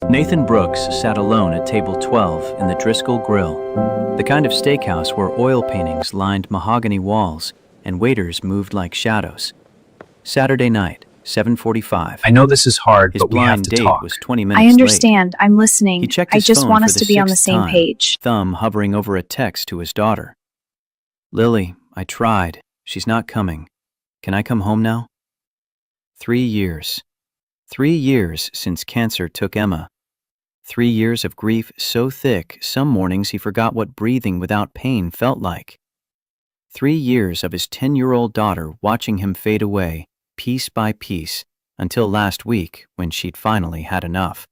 Nathan Brooks sat alone at table 12 in the Driscoll Grill, the kind of steakhouse where oil paintings lined mahogany walls and waiters moved like shadows. Saturday night, 7:45. I know this is hard, His but we have blind to date talk. was 20 minutes I late. understand. I'm listening. He checked I his just phone want for us the to be on the 6th same time, page. thumb hovering over a text to his daughter. Lily, I tried. She's not coming. Can I come home now? 3 years. 3 years since cancer took Emma. 3 years of grief so thick, some mornings he forgot what breathing without pain felt like. 3 years of his 10-year-old daughter watching him fade away, piece by piece, until last week when she'd finally had enough.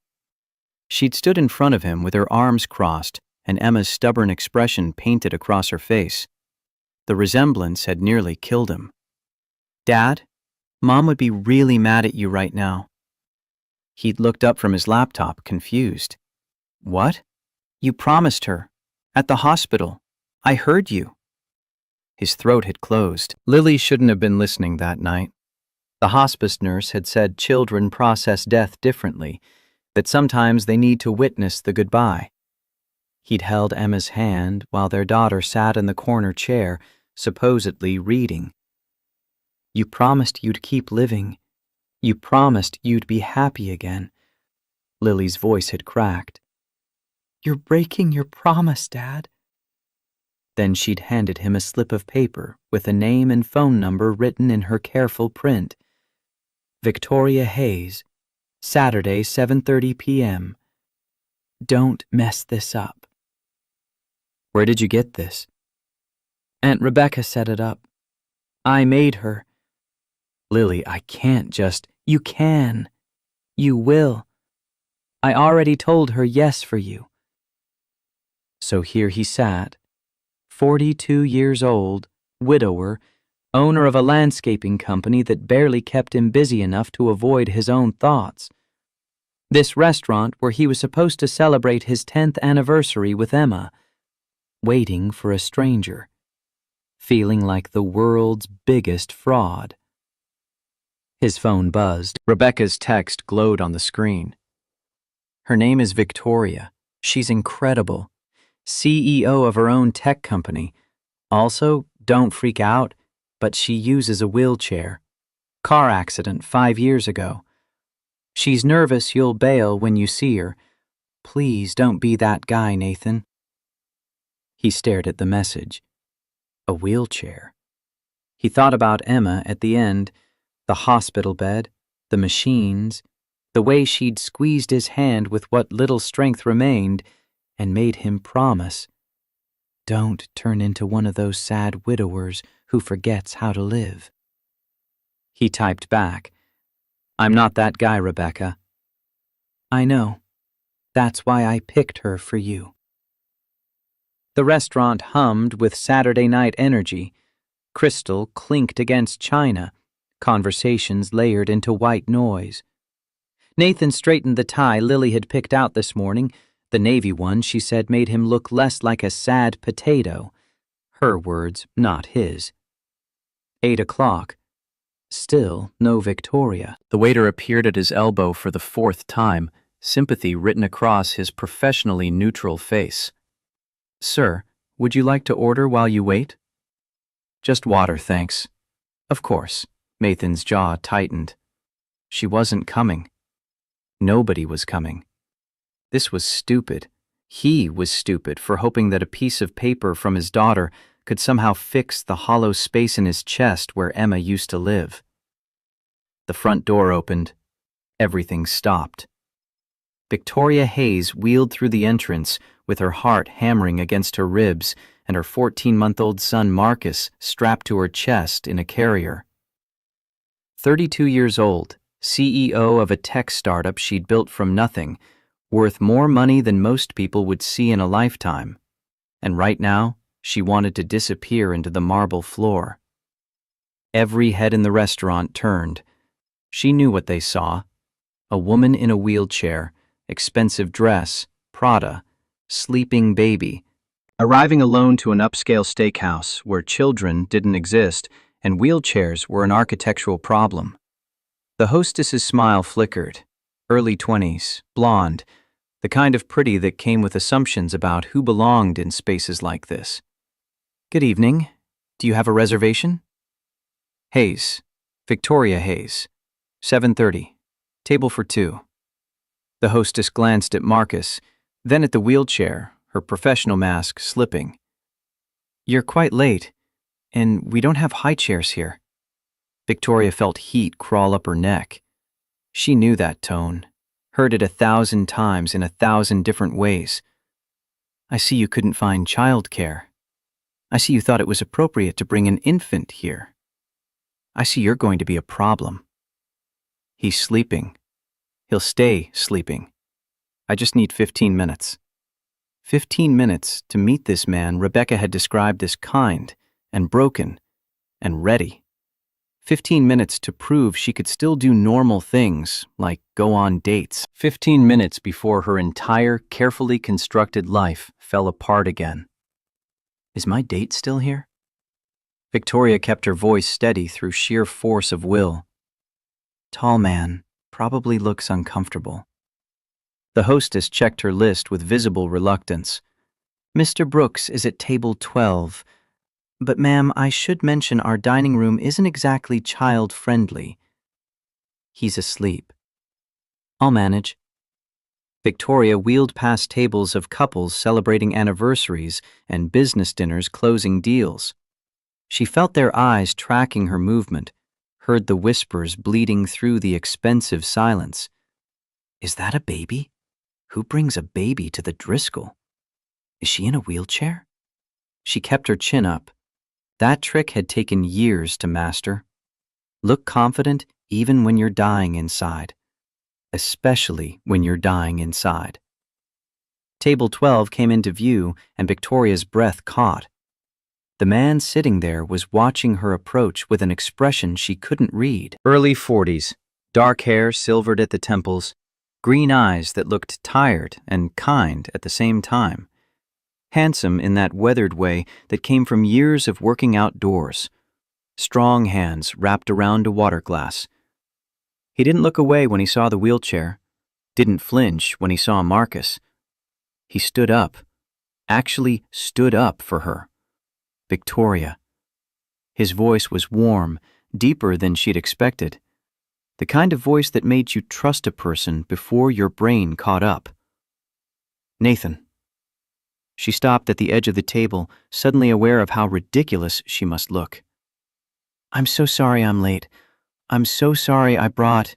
She'd stood in front of him with her arms crossed and Emma's stubborn expression painted across her face. The resemblance had nearly killed him. Dad, Mom would be really mad at you right now. He'd looked up from his laptop, confused. What? You promised her. At the hospital. I heard you. His throat had closed. Lily shouldn't have been listening that night. The hospice nurse had said children process death differently, that sometimes they need to witness the goodbye. He'd held Emma's hand while their daughter sat in the corner chair, supposedly reading. You promised you'd keep living. You promised you'd be happy again. Lily's voice had cracked. You're breaking your promise, Dad. Then she'd handed him a slip of paper with a name and phone number written in her careful print. Victoria Hayes, Saturday, 7:30 p.m. Don't mess this up. Where did you get this? Aunt Rebecca set it up. I made her. Lily, I can't just... You can. You will. I already told her yes for you. So here he sat, 42 years old, widower, owner of a landscaping company that barely kept him busy enough to avoid his own thoughts. This restaurant where he was supposed to celebrate his 10th anniversary with Emma, waiting for a stranger, feeling like the world's biggest fraud. His phone buzzed. Rebecca's text glowed on the screen. Her name is Victoria. She's incredible. CEO of her own tech company. Also, don't freak out, but she uses a wheelchair. Car accident 5 years ago. She's nervous you'll bail when you see her. Please don't be that guy, Nathan. He stared at the message. A wheelchair. He thought about Emma at the end, the hospital bed, the machines, the way she'd squeezed his hand with what little strength remained and made him promise. Don't turn into one of those sad widowers who forgets how to live. He typed back, I'm not that guy, Rebecca. I know. That's why I picked her for you. The restaurant hummed with Saturday night energy. Crystal clinked against china. Conversations layered into white noise. Nathan straightened the tie Lily had picked out this morning. The navy one, she said, made him look less like a sad potato. Her words, not his. 8 o'clock. Still no Victoria. The waiter appeared at his elbow for the 4th time, sympathy written across his professionally neutral face. Sir, would you like to order while you wait? Just water, thanks. Of course. Nathan's jaw tightened. She wasn't coming. Nobody was coming. This was stupid. He was stupid for hoping that a piece of paper from his daughter could somehow fix the hollow space in his chest where Emma used to live. The front door opened. Everything stopped. Victoria Hayes wheeled through the entrance with her heart hammering against her ribs and her 14-month-old son Marcus strapped to her chest in a carrier. 32 years old, CEO of a tech startup she'd built from nothing, worth more money than most people would see in a lifetime. And right now, she wanted to disappear into the marble floor. Every head in the restaurant turned. She knew what they saw. A woman in a wheelchair, expensive dress, Prada, sleeping baby. Arriving alone to an upscale steakhouse where children didn't exist and wheelchairs were an architectural problem. The hostess's smile flickered. Early 20s, blonde, The kind of pretty that came with assumptions about who belonged in spaces like this. Good evening. Do you have a reservation? Hayes. Victoria Hayes. 7:30. Table for 2. The hostess glanced at Marcus, then at the wheelchair, her professional mask slipping. You're quite late, and we don't have high chairs here. Victoria felt heat crawl up her neck. She knew that tone, heard it 1,000 times in 1,000 different ways. I see you couldn't find childcare. I see you thought it was appropriate to bring an infant here. I see you're going to be a problem. He's sleeping. He'll stay sleeping. I just need 15 minutes. 15 minutes to meet this man Rebecca had described as kind and broken and ready. 15 minutes to prove she could still do normal things, like go on dates. 15 minutes before her entire carefully constructed life fell apart again. Is my date still here? Victoria kept her voice steady through sheer force of will. Tall man, probably looks uncomfortable. The hostess checked her list with visible reluctance. Mr. Brooks is at table 12. But ma'am, I should mention our dining room isn't exactly child-friendly. He's asleep. I'll manage. Victoria wheeled past tables of couples celebrating anniversaries and business dinners closing deals. She felt their eyes tracking her movement, heard the whispers bleeding through the expensive silence. Is that a baby? Who brings a baby to the Driscoll? Is she in a wheelchair? She kept her chin up. That trick had taken years to master. Look confident even when you're dying inside, especially when you're dying inside. Table 12 came into view and Victoria's breath caught. The man sitting there was watching her approach with an expression she couldn't read. Early 40s, dark hair silvered at the temples, green eyes that looked tired and kind at the same time. Handsome in that weathered way that came from years of working outdoors. Strong hands wrapped around a water glass. He didn't look away when he saw the wheelchair, didn't flinch when he saw Marcus. He stood up, actually stood up for her. Victoria. His voice was warm, deeper than she'd expected. The kind of voice that made you trust a person before your brain caught up. Nathan. She stopped at the edge of the table, suddenly aware of how ridiculous she must look. I'm so sorry I'm late. I'm so sorry I brought...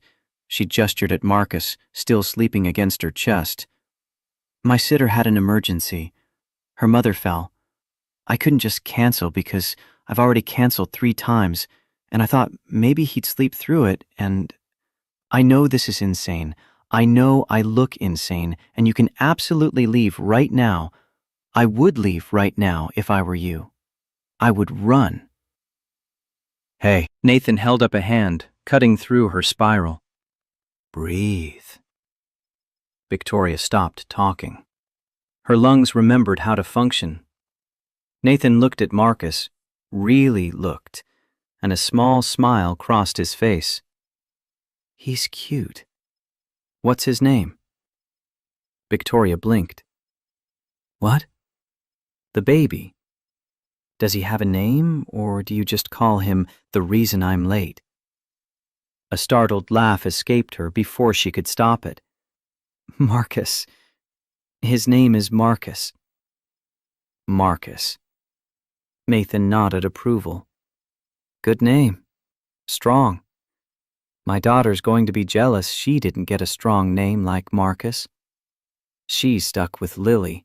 She gestured at Marcus, still sleeping against her chest. My sitter had an emergency. Her mother fell. I couldn't just cancel because I've already canceled 3 times, and I thought maybe he'd sleep through it, and... I know this is insane. I know I look insane, and you can absolutely leave right now. I would leave right now if I were you. I would run. Hey, Nathan held up a hand, cutting through her spiral. Breathe. Victoria stopped talking. Her lungs remembered how to function. Nathan looked at Marcus, really looked, and a small smile crossed his face. He's cute. What's his name? Victoria blinked. What? The baby. Does he have a name, or do you just call him the reason I'm late? A startled laugh escaped her before she could stop it. Marcus. His name is Marcus. Marcus. Nathan nodded approval. Good name. Strong. My daughter's going to be jealous she didn't get a strong name like Marcus. She's stuck with Lily.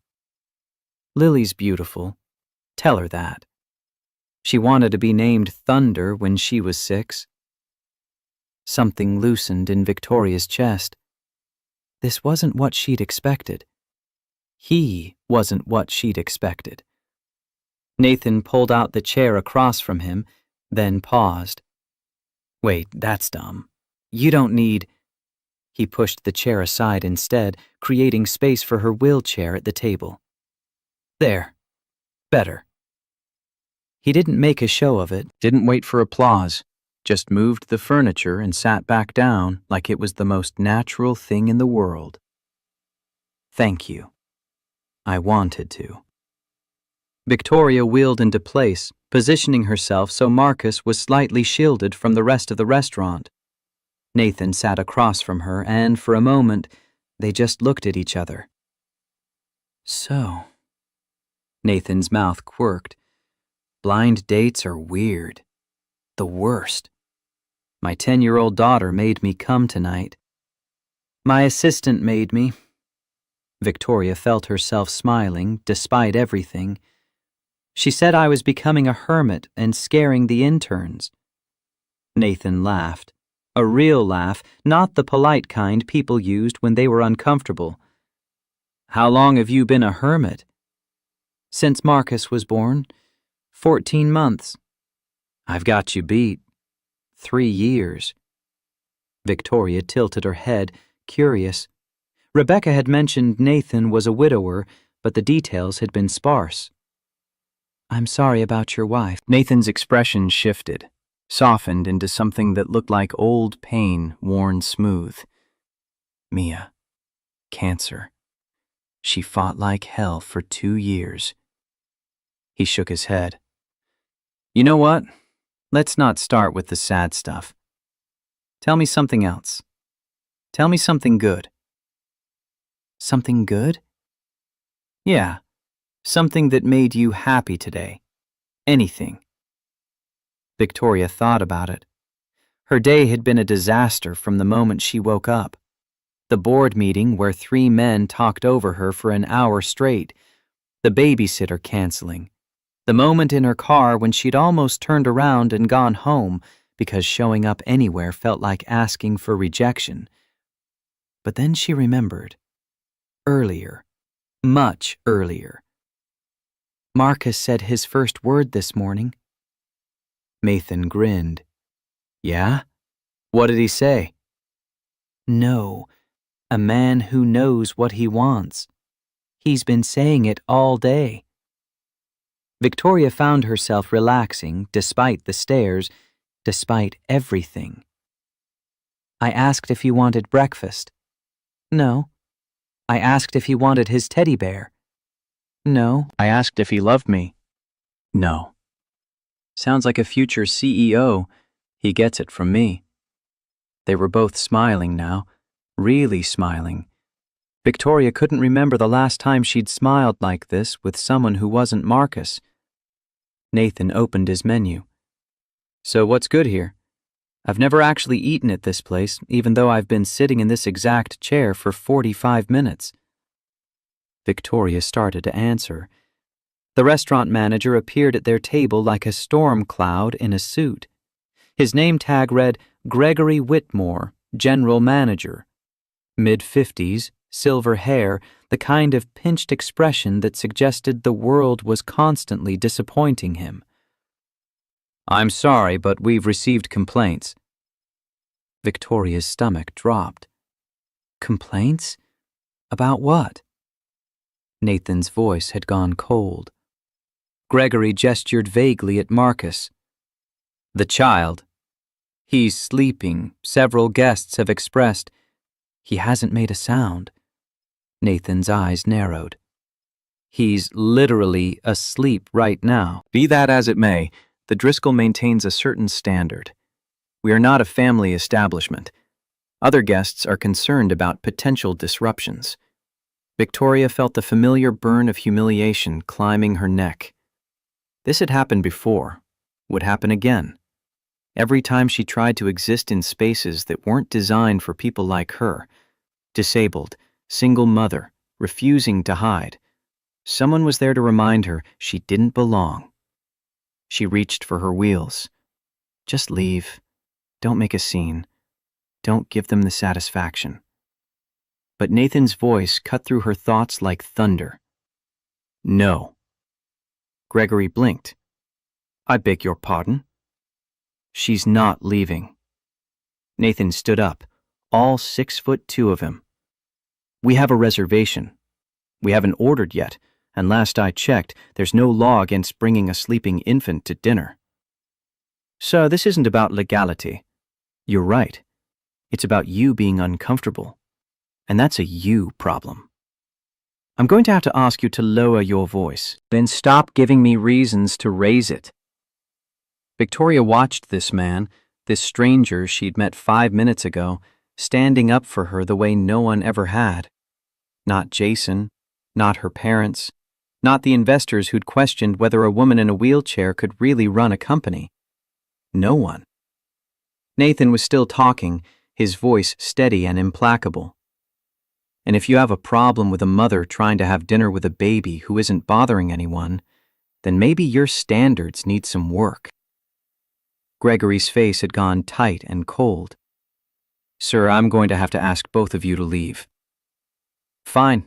Lily's beautiful. Tell her that. She wanted to be named Thunder when she was 6. Something loosened in Victoria's chest. This wasn't what she'd expected. He wasn't what she'd expected. Nathan pulled out the chair across from him, then paused. Wait, that's dumb. You don't need... He pushed the chair aside instead, creating space for her wheelchair at the table. There. Better. He didn't make a show of it, didn't wait for applause, just moved the furniture and sat back down like it was the most natural thing in the world. Thank you. I wanted to. Victoria wheeled into place, positioning herself so Marcus was slightly shielded from the rest of the restaurant. Nathan sat across from her, and for a moment, they just looked at each other. So, Nathan's mouth quirked. Blind dates are weird. The worst. My 10-year-old daughter made me come tonight. My assistant made me. Victoria felt herself smiling, despite everything. She said I was becoming a hermit and scaring the interns. Nathan laughed. A real laugh, not the polite kind people used when they were uncomfortable. How long have you been a hermit? Since Marcus was born. 14 months. I've got you beat. 3 years. Victoria tilted her head, curious. Rebecca had mentioned Nathan was a widower, but the details had been sparse. I'm sorry about your wife. Nathan's expression shifted, softened into something that looked like old pain worn smooth. Mia. Cancer. She fought like hell for 2 years. He shook his head. You know what? Let's not start with the sad stuff. Tell me something else. Tell me something good. Something good? Yeah, something that made you happy today. Anything. Victoria thought about it. Her day had been a disaster from the moment she woke up. The board meeting where 3 men talked over her for an hour straight. The babysitter canceling. The moment in her car when she'd almost turned around and gone home because showing up anywhere felt like asking for rejection. But then she remembered. Earlier. Much earlier. Marcus said his first word this morning. Nathan grinned. Yeah? What did he say? No. A man who knows what he wants. He's been saying it all day. Victoria found herself relaxing despite the stares, despite everything. I asked if he wanted breakfast. No. I asked if he wanted his teddy bear. No. I asked if he loved me. No. Sounds like a future CEO. He gets it from me. They were both smiling now, really smiling. Victoria couldn't remember the last time she'd smiled like this with someone who wasn't Marcus. Nathan opened his menu. So what's good here? I've never actually eaten at this place, even though I've been sitting in this exact chair for 45 minutes. Victoria started to answer. The restaurant manager appeared at their table like a storm cloud in a suit. His name tag read Gregory Whitmore, General Manager. Mid-50s, silver hair, the kind of pinched expression that suggested the world was constantly disappointing him. I'm sorry, but we've received complaints. Victoria's stomach dropped. Complaints? About what? Nathan's voice had gone cold. Gregory gestured vaguely at Marcus. The child. He's sleeping. Several guests have expressed. He hasn't made a sound. Nathan's eyes narrowed. He's literally asleep right now. Be that as it may, the Driscoll maintains a certain standard. We are not a family establishment. Other guests are concerned about potential disruptions. Victoria felt the familiar burn of humiliation climbing her neck. This had happened before, would happen again. Every time she tried to exist in spaces that weren't designed for people like her, disabled, single mother, refusing to hide, someone was there to remind her she didn't belong. She reached for her wheels. Just leave. Don't make a scene. Don't give them the satisfaction. But Nathan's voice cut through her thoughts like thunder. No. Gregory blinked. I beg your pardon? She's not leaving. Nathan stood up, all 6'2" of him. We have a reservation. We haven't ordered yet, and last I checked, there's no law against bringing a sleeping infant to dinner. Sir, this isn't about legality. You're right. It's about you being uncomfortable. And that's a you problem. I'm going to have to ask you to lower your voice. Then stop giving me reasons to raise it. Victoria watched this man, this stranger she'd met 5 minutes ago, standing up for her the way no one ever had. Not Jason, not her parents, not the investors who'd questioned whether a woman in a wheelchair could really run a company. No one. Nathan was still talking, his voice steady and implacable. And if you have a problem with a mother trying to have dinner with a baby who isn't bothering anyone, then maybe your standards need some work. Gregory's face had gone tight and cold. Sir, I'm going to have to ask both of you to leave. Fine.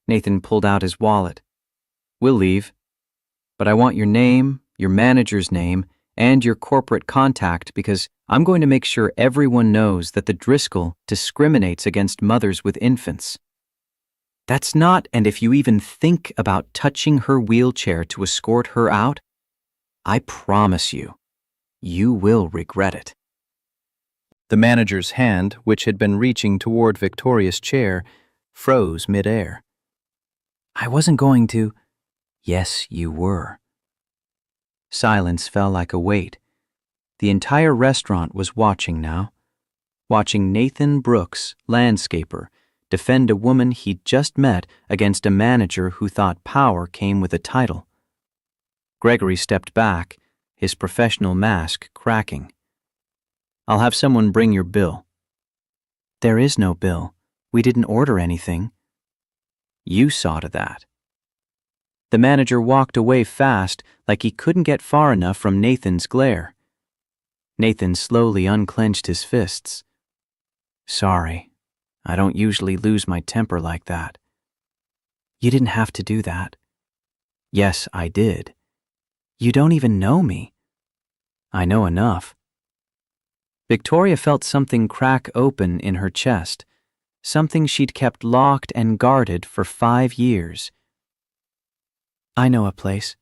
Nathan pulled out his wallet. We'll leave. But I want your name, your manager's name, and your corporate contact because I'm going to make sure everyone knows that the Driscoll discriminates against mothers with infants. That's not, and if you even think about touching her wheelchair to escort her out, I promise you, you will regret it. The manager's hand, which had been reaching toward Victoria's chair, froze midair. I wasn't going to. Yes, you were. Silence fell like a weight. The entire restaurant was watching now, watching Nathan Brooks, landscaper, defend a woman he'd just met against a manager who thought power came with a title. Gregory stepped back, his professional mask cracking. I'll have someone bring your bill. There is no bill. We didn't order anything. You saw to that. The manager walked away fast, like he couldn't get far enough from Nathan's glare. Nathan slowly unclenched his fists. Sorry, I don't usually lose my temper like that. You didn't have to do that. Yes, I did. You don't even know me. I know enough. Victoria felt something crack open in her chest, something she'd kept locked and guarded for 5 years. I know a place.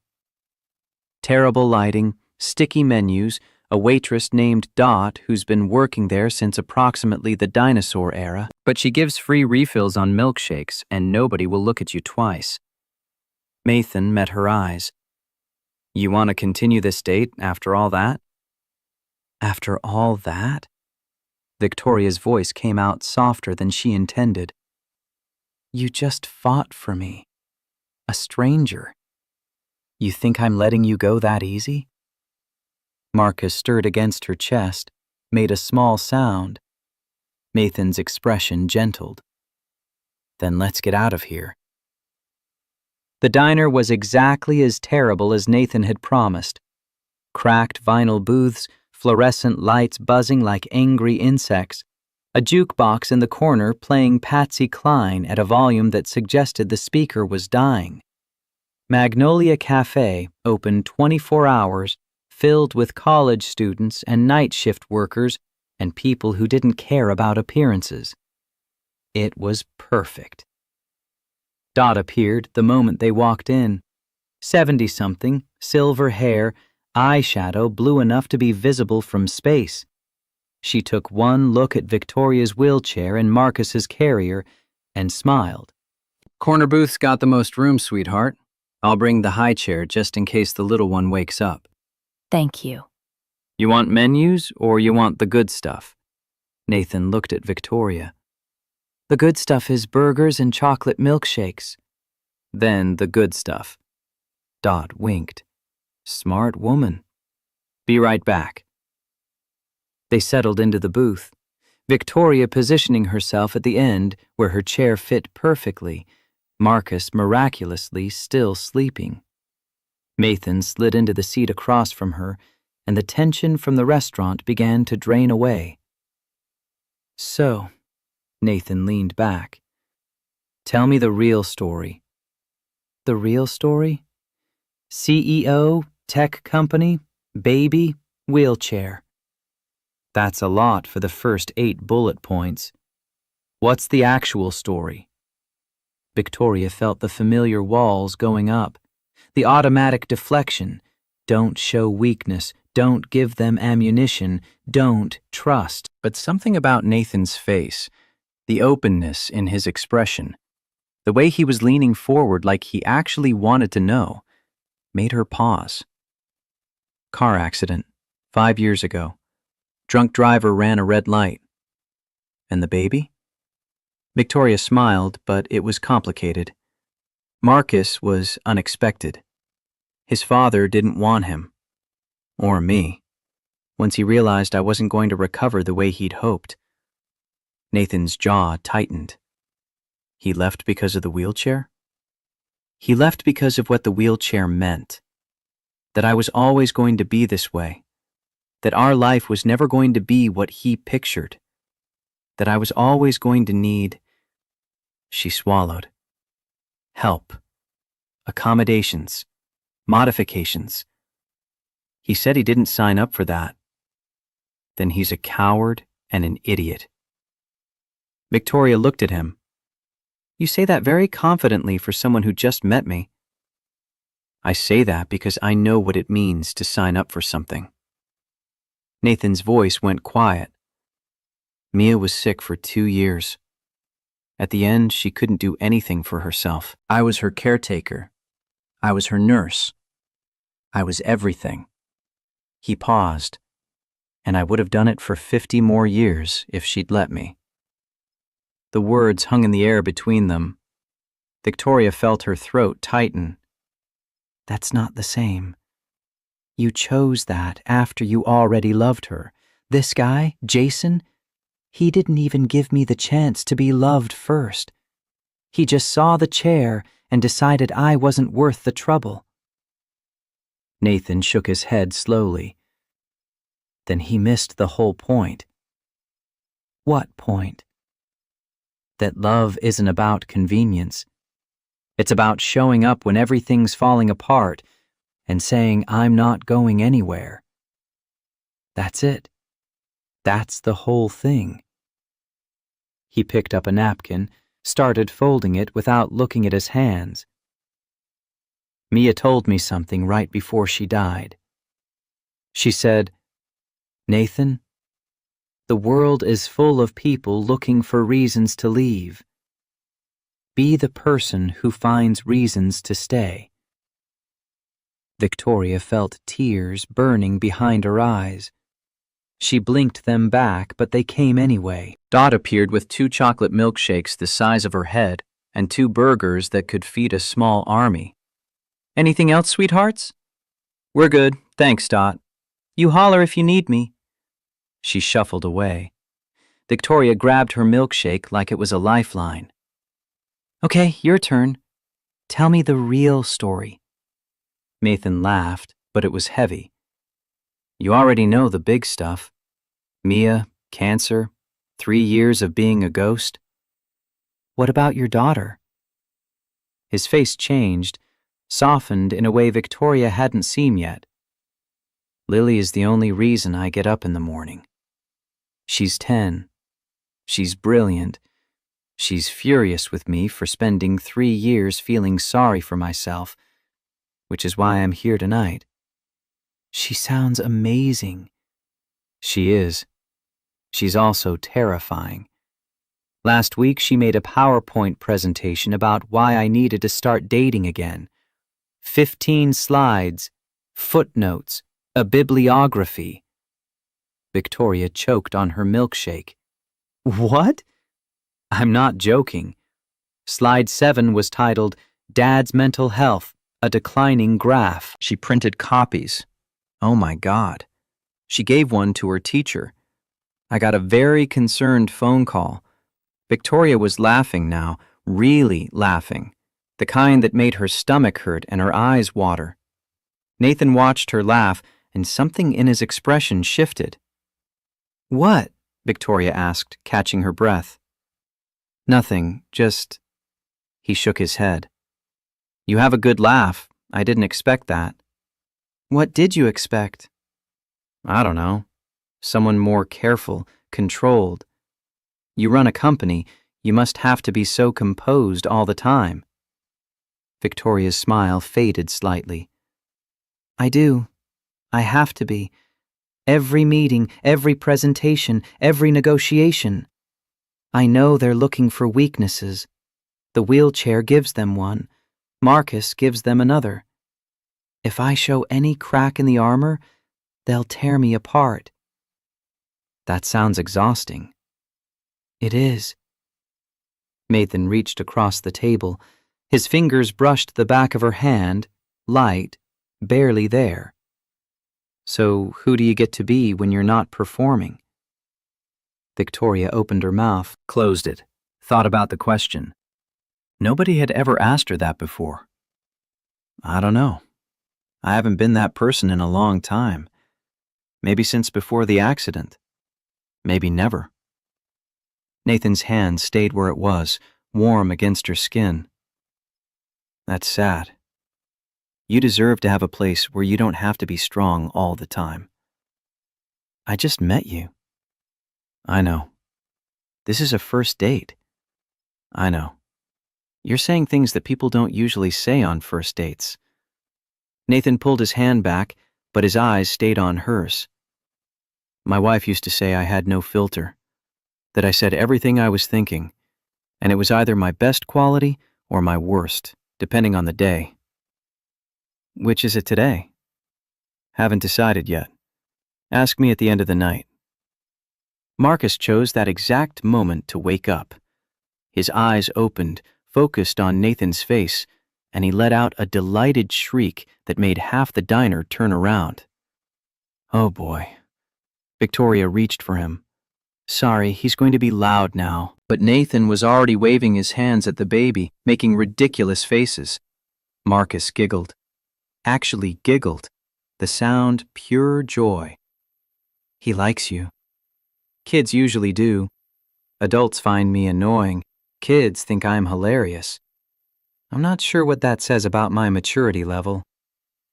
Terrible lighting, sticky menus, a waitress named Dot who's been working there since approximately the dinosaur era, but she gives free refills on milkshakes and nobody will look at you twice. Nathan met her eyes. You want to continue this date after all that? After all that? Victoria's voice came out softer than she intended. You just fought for me. A stranger. You think I'm letting you go that easy? Marcus stirred against her chest, made a small sound. Nathan's expression gentled. Then let's get out of here. The diner was exactly as terrible as Nathan had promised. Cracked vinyl booths, fluorescent lights buzzing like angry insects, a jukebox in the corner playing Patsy Cline at a volume that suggested the speaker was dying. Magnolia Cafe, open 24 hours, filled with college students and night shift workers and people who didn't care about appearances. It was perfect. Dot appeared the moment they walked in. 70-something, silver hair, eyeshadow blue enough to be visible from space. She took one look at Victoria's wheelchair and Marcus's carrier and smiled. Corner booth's got the most room, sweetheart. I'll bring the high chair just in case the little one wakes up. Thank you. You want menus or you want the good stuff? Nathan looked at Victoria. The good stuff is burgers and chocolate milkshakes. Then the good stuff. Dot winked. Smart woman. Be right back. They settled into the booth, Victoria positioning herself at the end where her chair fit perfectly, Marcus miraculously still sleeping. Nathan slid into the seat across from her, and the tension from the restaurant began to drain away. So, Nathan leaned back. Tell me the real story. The real story? CEO, tech company, baby, wheelchair. That's a lot for the first 8 bullet points. What's the actual story? Victoria felt the familiar walls going up. The automatic deflection. Don't show weakness. Don't give them ammunition. Don't trust. But something about Nathan's face, the openness in his expression, The way he was leaning forward like he actually wanted to know made her pause. Car accident, 5 years ago. Drunk driver ran a red light. And the baby? Victoria smiled, but it was complicated. Marcus was unexpected. His father didn't want him. Or me. Once he realized I wasn't going to recover the way he'd hoped. Nathan's jaw tightened. He left because of the wheelchair? He left because of what the wheelchair meant. That I was always going to be this way. That our life was never going to be what he pictured. That I was always going to need... She swallowed. Help. Accommodations. Modifications. He said he didn't sign up for that. Then he's a coward and an idiot. Victoria looked at him. You say that very confidently for someone who just met me. I say that because I know what it means to sign up for something. Nathan's voice went quiet. Mia was sick for 2 years. At the end, she couldn't do anything for herself. I was her caretaker. I was her nurse. I was everything. He paused, and I would have done it for 50 more years if she'd let me. The words hung in the air between them. Victoria felt her throat tighten. That's not the same. You chose that after you already loved her. This guy, Jason, he didn't even give me the chance to be loved first. He just saw the chair and decided I wasn't worth the trouble. Nathan shook his head slowly. Then he missed the whole point. What point? That love isn't about convenience. It's about showing up when everything's falling apart and saying, I'm not going anywhere. That's it. That's the whole thing. He picked up a napkin, started folding it without looking at his hands. Mia told me something right before she died. She said, Nathan, the world is full of people looking for reasons to leave. Be the person who finds reasons to stay. Victoria felt tears burning behind her eyes. She blinked them back, but they came anyway. Dot appeared with 2 chocolate milkshakes the size of her head and 2 burgers that could feed a small army. Anything else, sweethearts? We're good, thanks, Dot. You holler if you need me. She shuffled away. Victoria grabbed her milkshake like it was a lifeline. Okay, your turn. Tell me the real story. Nathan laughed, but it was heavy. You already know the big stuff. Mia, cancer, 3 years of being a ghost. What about your daughter? His face changed, softened in a way Victoria hadn't seen yet. Lily is the only reason I get up in the morning. She's 10. She's brilliant. She's furious with me for spending 3 years feeling sorry for myself, which is why I'm here tonight. She sounds amazing. She is. She's also terrifying. Last week she made a PowerPoint presentation about why I needed to start dating again. 15 slides, footnotes, a bibliography. Victoria choked on her milkshake. What? I'm not joking. Slide 7 was titled, Dad's Mental Health, a Declining Graph. She printed copies. Oh my God. She gave one to her teacher. I got a very concerned phone call. Victoria was laughing now, really laughing, the kind that made her stomach hurt and her eyes water. Nathan watched her laugh, and something in his expression shifted. What? Victoria asked, catching her breath. Nothing, just... He shook his head. You have a good laugh. I didn't expect that. What did you expect? I don't know. Someone more careful, controlled. You run a company, you must have to be so composed all the time. Victoria's smile faded slightly. I do. I have to be. Every meeting, every presentation, every negotiation. I know they're looking for weaknesses. The wheelchair gives them one. Marcus gives them another. If I show any crack in the armor, they'll tear me apart. That sounds exhausting. It is. Nathan reached across the table. His fingers brushed the back of her hand, light, barely there. So who do you get to be when you're not performing? Victoria opened her mouth, closed it, thought about the question. Nobody had ever asked her that before. I don't know. I haven't been that person in a long time. Maybe since before the accident. Maybe never. Nathan's hand stayed where it was, warm against her skin. That's sad. You deserve to have a place where you don't have to be strong all the time. I just met you. I know. This is a first date. I know. You're saying things that people don't usually say on first dates. Nathan pulled his hand back, but his eyes stayed on hers. My wife used to say I had no filter, that I said everything I was thinking, and it was either my best quality or my worst, depending on the day. Which is it today? Haven't decided yet. Ask me at the end of the night. Marcus chose that exact moment to wake up. His eyes opened, focused on Nathan's face, and he let out a delighted shriek that made half the diner turn around. Oh boy. Victoria reached for him. Sorry, he's going to be loud now. But Nathan was already waving his hands at the baby, making ridiculous faces. Marcus giggled. Actually giggled. The sound pure joy. He likes you. Kids usually do. Adults find me annoying. Kids think I'm hilarious. I'm not sure what that says about my maturity level.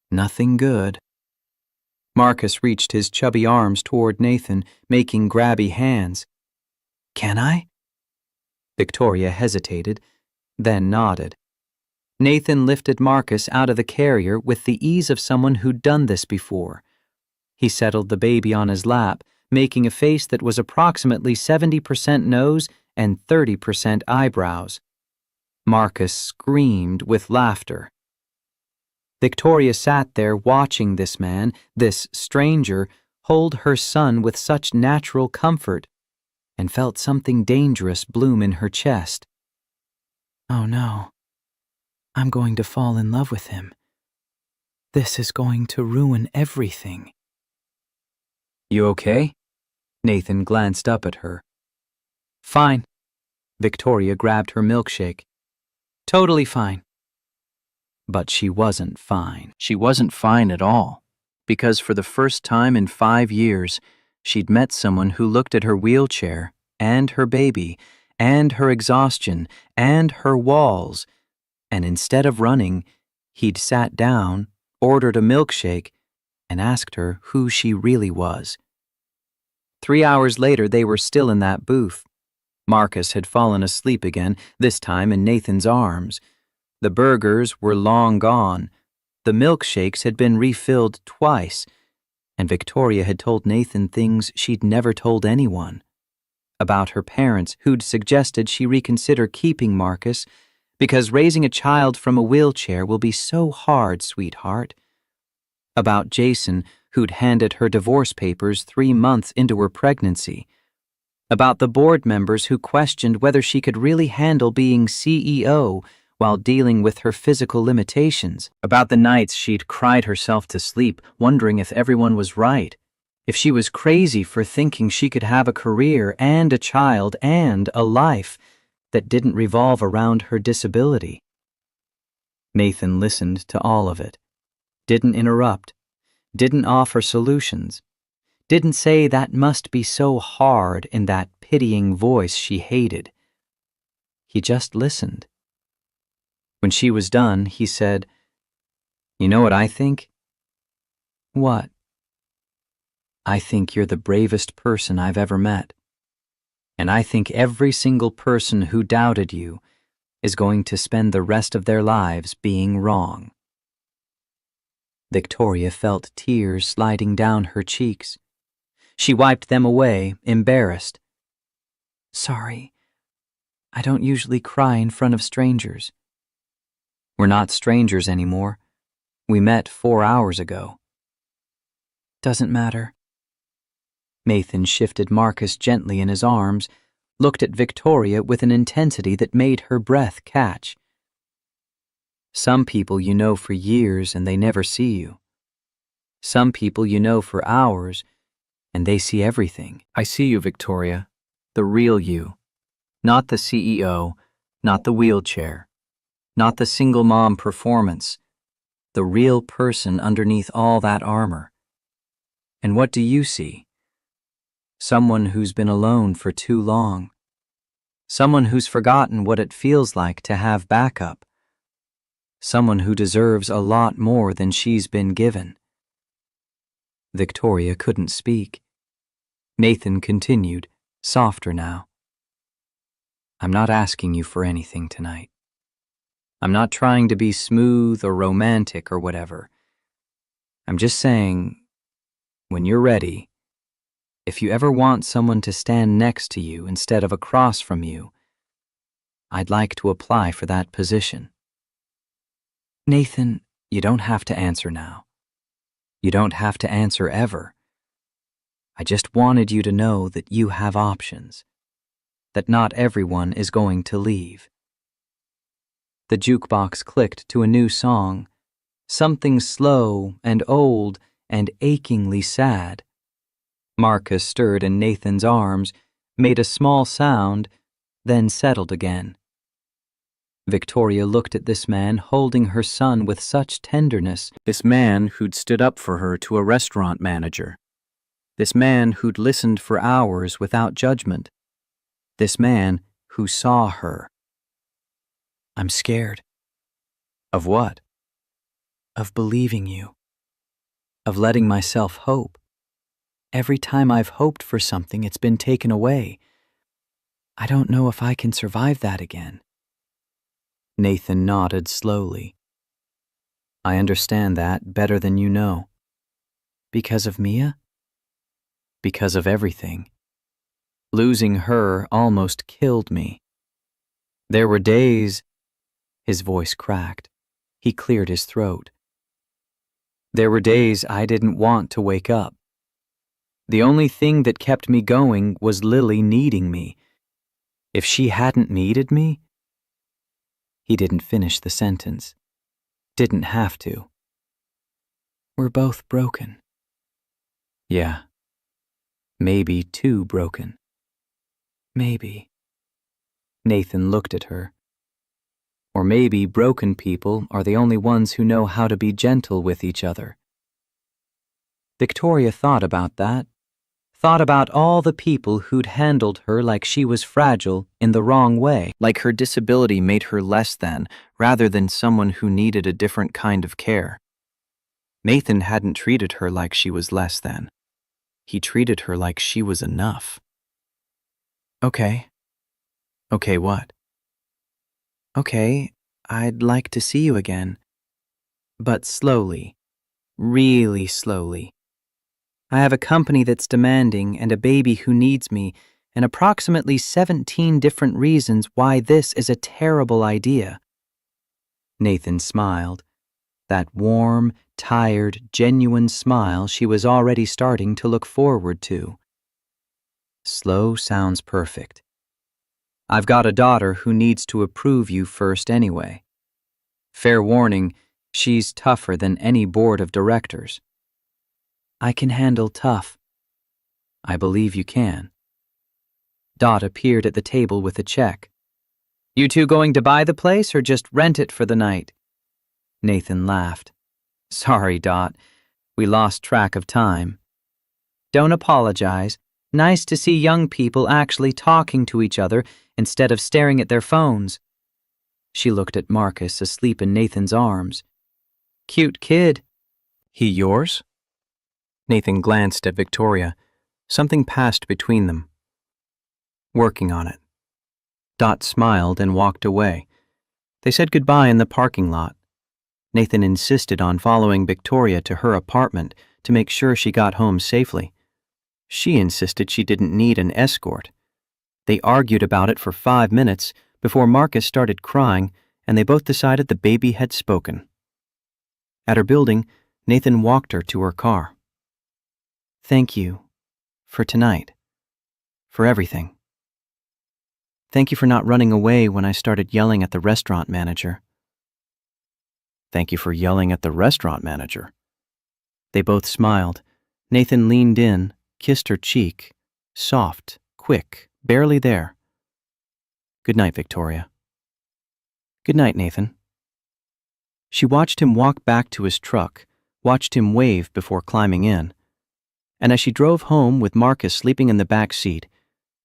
Nothing good. Marcus reached his chubby arms toward Nathan, making grabby hands. Can I? Victoria hesitated, then nodded. Nathan lifted Marcus out of the carrier with the ease of someone who'd done this before. He settled the baby on his lap, making a face that was approximately 70% nose and 30% eyebrows. Marcus screamed with laughter. Victoria sat there watching this man, this stranger, hold her son with such natural comfort, and felt something dangerous bloom in her chest. Oh no, I'm going to fall in love with him. This is going to ruin everything. You okay? Nathan glanced up at her. Fine. Victoria grabbed her milkshake. Totally fine. But she wasn't fine. She wasn't fine at all, because for the first time in 5 years, she'd met someone who looked at her wheelchair, and her baby, and her exhaustion, and her walls, and instead of running, he'd sat down, ordered a milkshake, and asked her who she really was. 3 hours later, they were still in that booth. Marcus had fallen asleep again, this time in Nathan's arms. The burgers were long gone. The milkshakes had been refilled twice, and Victoria had told Nathan things she'd never told anyone. About her parents, who'd suggested she reconsider keeping Marcus, because raising a child from a wheelchair will be so hard, sweetheart. About Jason, who'd handed her divorce papers 3 months into her pregnancy. About the board members who questioned whether she could really handle being CEO while dealing with her physical limitations. About the nights she'd cried herself to sleep, wondering if everyone was right, if she was crazy for thinking she could have a career and a child and a life that didn't revolve around her disability. Nathan listened to all of it, didn't interrupt, didn't offer solutions, didn't say that must be so hard in that pitying voice she hated. He just listened. When she was done, he said, "You know what I think?" "What?" "I think you're the bravest person I've ever met. And I think every single person who doubted you is going to spend the rest of their lives being wrong." Victoria felt tears sliding down her cheeks. She wiped them away, embarrassed. "Sorry. I don't usually cry in front of strangers. We're not strangers anymore. We met 4 hours ago. Doesn't matter. Nathan shifted Marcus gently in his arms, looked at Victoria with an intensity that made her breath catch. Some people you know for years and they never see you. Some people you know for hours and they see everything. I see you, Victoria. The real you. Not the CEO, not the wheelchair, not the single mom performance. The real person underneath all that armor. And what do you see? Someone who's been alone for too long. Someone who's forgotten what it feels like to have backup. Someone who deserves a lot more than she's been given. Victoria couldn't speak. Nathan continued, softer now. I'm not asking you for anything tonight. I'm not trying to be smooth or romantic or whatever. I'm just saying, when you're ready, if you ever want someone to stand next to you instead of across from you, I'd like to apply for that position. Nathan, you don't have to answer now. You don't have to answer ever. I just wanted you to know that you have options, that not everyone is going to leave. The jukebox clicked to a new song, something slow and old and achingly sad. Marcus stirred in Nathan's arms, made a small sound, then settled again. Victoria looked at this man holding her son with such tenderness. This man who'd stood up for her to a restaurant manager. This man who'd listened for hours without judgment. This man who saw her. I'm scared. Of what? Of believing you. Of letting myself hope. Every time I've hoped for something, it's been taken away. I don't know if I can survive that again. Nathan nodded slowly. I understand that better than you know. Because of Mia? Because of everything. Losing her almost killed me. There were days... His voice cracked. He cleared his throat. There were days I didn't want to wake up. The only thing that kept me going was Lily needing me. If she hadn't needed me... He didn't finish the sentence. Didn't have to. We're both broken. Yeah. Maybe too broken. Maybe. Nathan looked at her. Or maybe broken people are the only ones who know how to be gentle with each other. Victoria thought about that. Thought about all the people who'd handled her like she was fragile in the wrong way, like her disability made her less than, rather than someone who needed a different kind of care. Nathan hadn't treated her like she was less than. He treated her like she was enough. Okay. Okay, what? Okay, I'd like to see you again. But slowly. Really slowly. I have a company that's demanding and a baby who needs me, and approximately 17 different reasons why this is a terrible idea. Nathan smiled. That warm, tired, genuine smile she was already starting to look forward to. Slow sounds perfect. I've got a daughter who needs to approve you first anyway. Fair warning, she's tougher than any board of directors. I can handle tough. I believe you can. Dot appeared at the table with a check. You two going to buy the place or just rent it for the night? Nathan laughed. Sorry, Dot. We lost track of time. Don't apologize. Nice to see young people actually talking to each other instead of staring at their phones. She looked at Marcus asleep in Nathan's arms. Cute kid. He yours? Nathan glanced at Victoria. Something passed between them. Working on it. Dot smiled and walked away. They said goodbye in the parking lot. Nathan insisted on following Victoria to her apartment to make sure she got home safely. She insisted she didn't need an escort. They argued about it for 5 minutes before Marcus started crying and they both decided the baby had spoken. At her building, Nathan walked her to her car. "Thank you for tonight, for everything. Thank you for not running away when I started yelling at the restaurant manager." "Thank you for yelling at the restaurant manager." They both smiled. Nathan leaned in, kissed her cheek, soft, quick, barely there. "Good night, Victoria." "Good night, Nathan." She watched him walk back to his truck, watched him wave before climbing in. And as she drove home with Marcus sleeping in the back seat,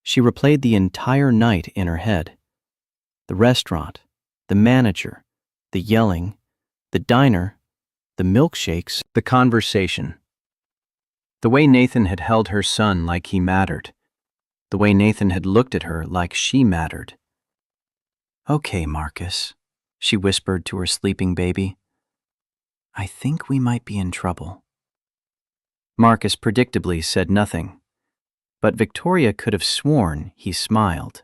she replayed the entire night in her head. The restaurant, the manager, the yelling, the diner, the milkshakes, the conversation. The way Nathan had held her son like he mattered. The way Nathan had looked at her like she mattered. "Okay, Marcus," she whispered to her sleeping baby. "I think we might be in trouble." Marcus predictably said nothing, but Victoria could have sworn he smiled.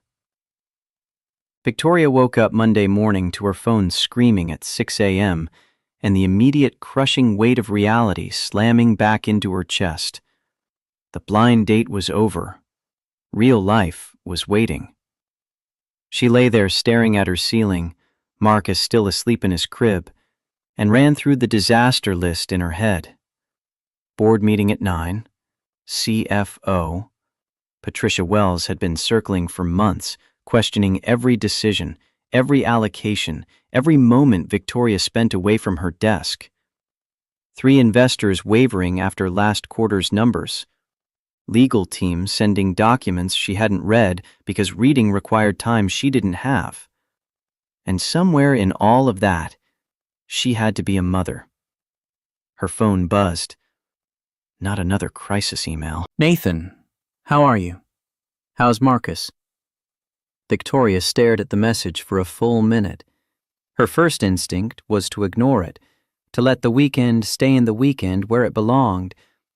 Victoria woke up Monday morning to her phone screaming at 6 a.m. and the immediate crushing weight of reality slamming back into her chest. The blind date was over. Real life was waiting. She lay there staring at her ceiling, Marcus still asleep in his crib, and ran through the disaster list in her head. Board meeting at 9, CFO. Patricia Wells had been circling for months, questioning every decision, every allocation, every moment Victoria spent away from her desk. 3 investors wavering after last quarter's numbers. Legal team sending documents she hadn't read because reading required time she didn't have. And somewhere in all of that, she had to be a mother. Her phone buzzed. Not another crisis email. "Nathan, how are you? How's Marcus?" Victoria stared at the message for a full minute. Her first instinct was to ignore it, to let the weekend stay in the weekend where it belonged,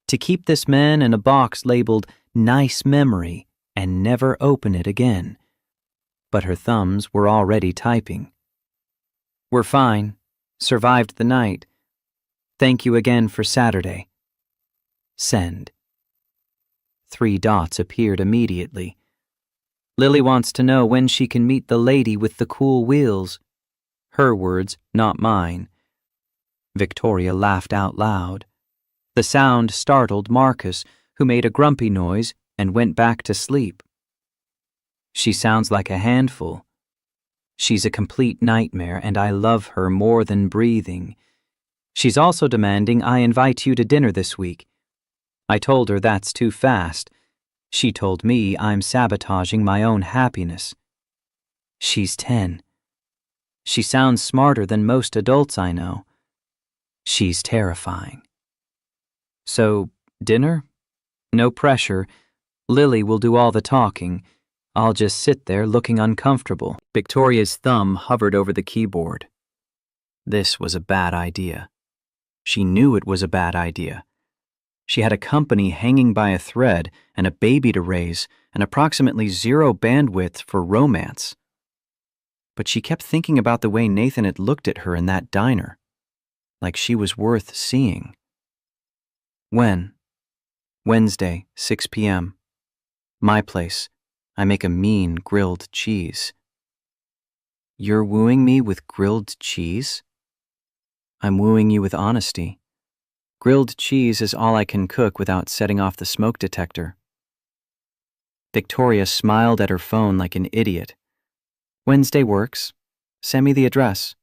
to keep this man in a box labeled "nice memory" and never open it again. But her thumbs were already typing. "We're fine. Survived the night. Thank you again for Saturday. Send." 3 dots appeared immediately. "Lily wants to know when she can meet the lady with the cool wheels." Her words, not mine. Victoria laughed out loud. The sound startled Marcus, who made a grumpy noise and went back to sleep. "She sounds like a handful. She's a complete nightmare, and I love her more than breathing. She's also demanding I invite you to dinner this week. I told her that's too fast. She told me I'm sabotaging my own happiness. She's 10. She sounds smarter than most adults I know. She's terrifying. So, dinner? No pressure. Lily will do all the talking. I'll just sit there looking uncomfortable." Victoria's thumb hovered over the keyboard. This was a bad idea. She knew it was a bad idea. She had a company hanging by a thread and a baby to raise and approximately 0 bandwidth for romance. But she kept thinking about the way Nathan had looked at her in that diner, like she was worth seeing. "When?" "Wednesday, 6 p.m. My place. I make a mean grilled cheese." "You're wooing me with grilled cheese?" "I'm wooing you with honesty. Grilled cheese is all I can cook without setting off the smoke detector." Victoria smiled at her phone like an idiot. "Wednesday works. Send me the address."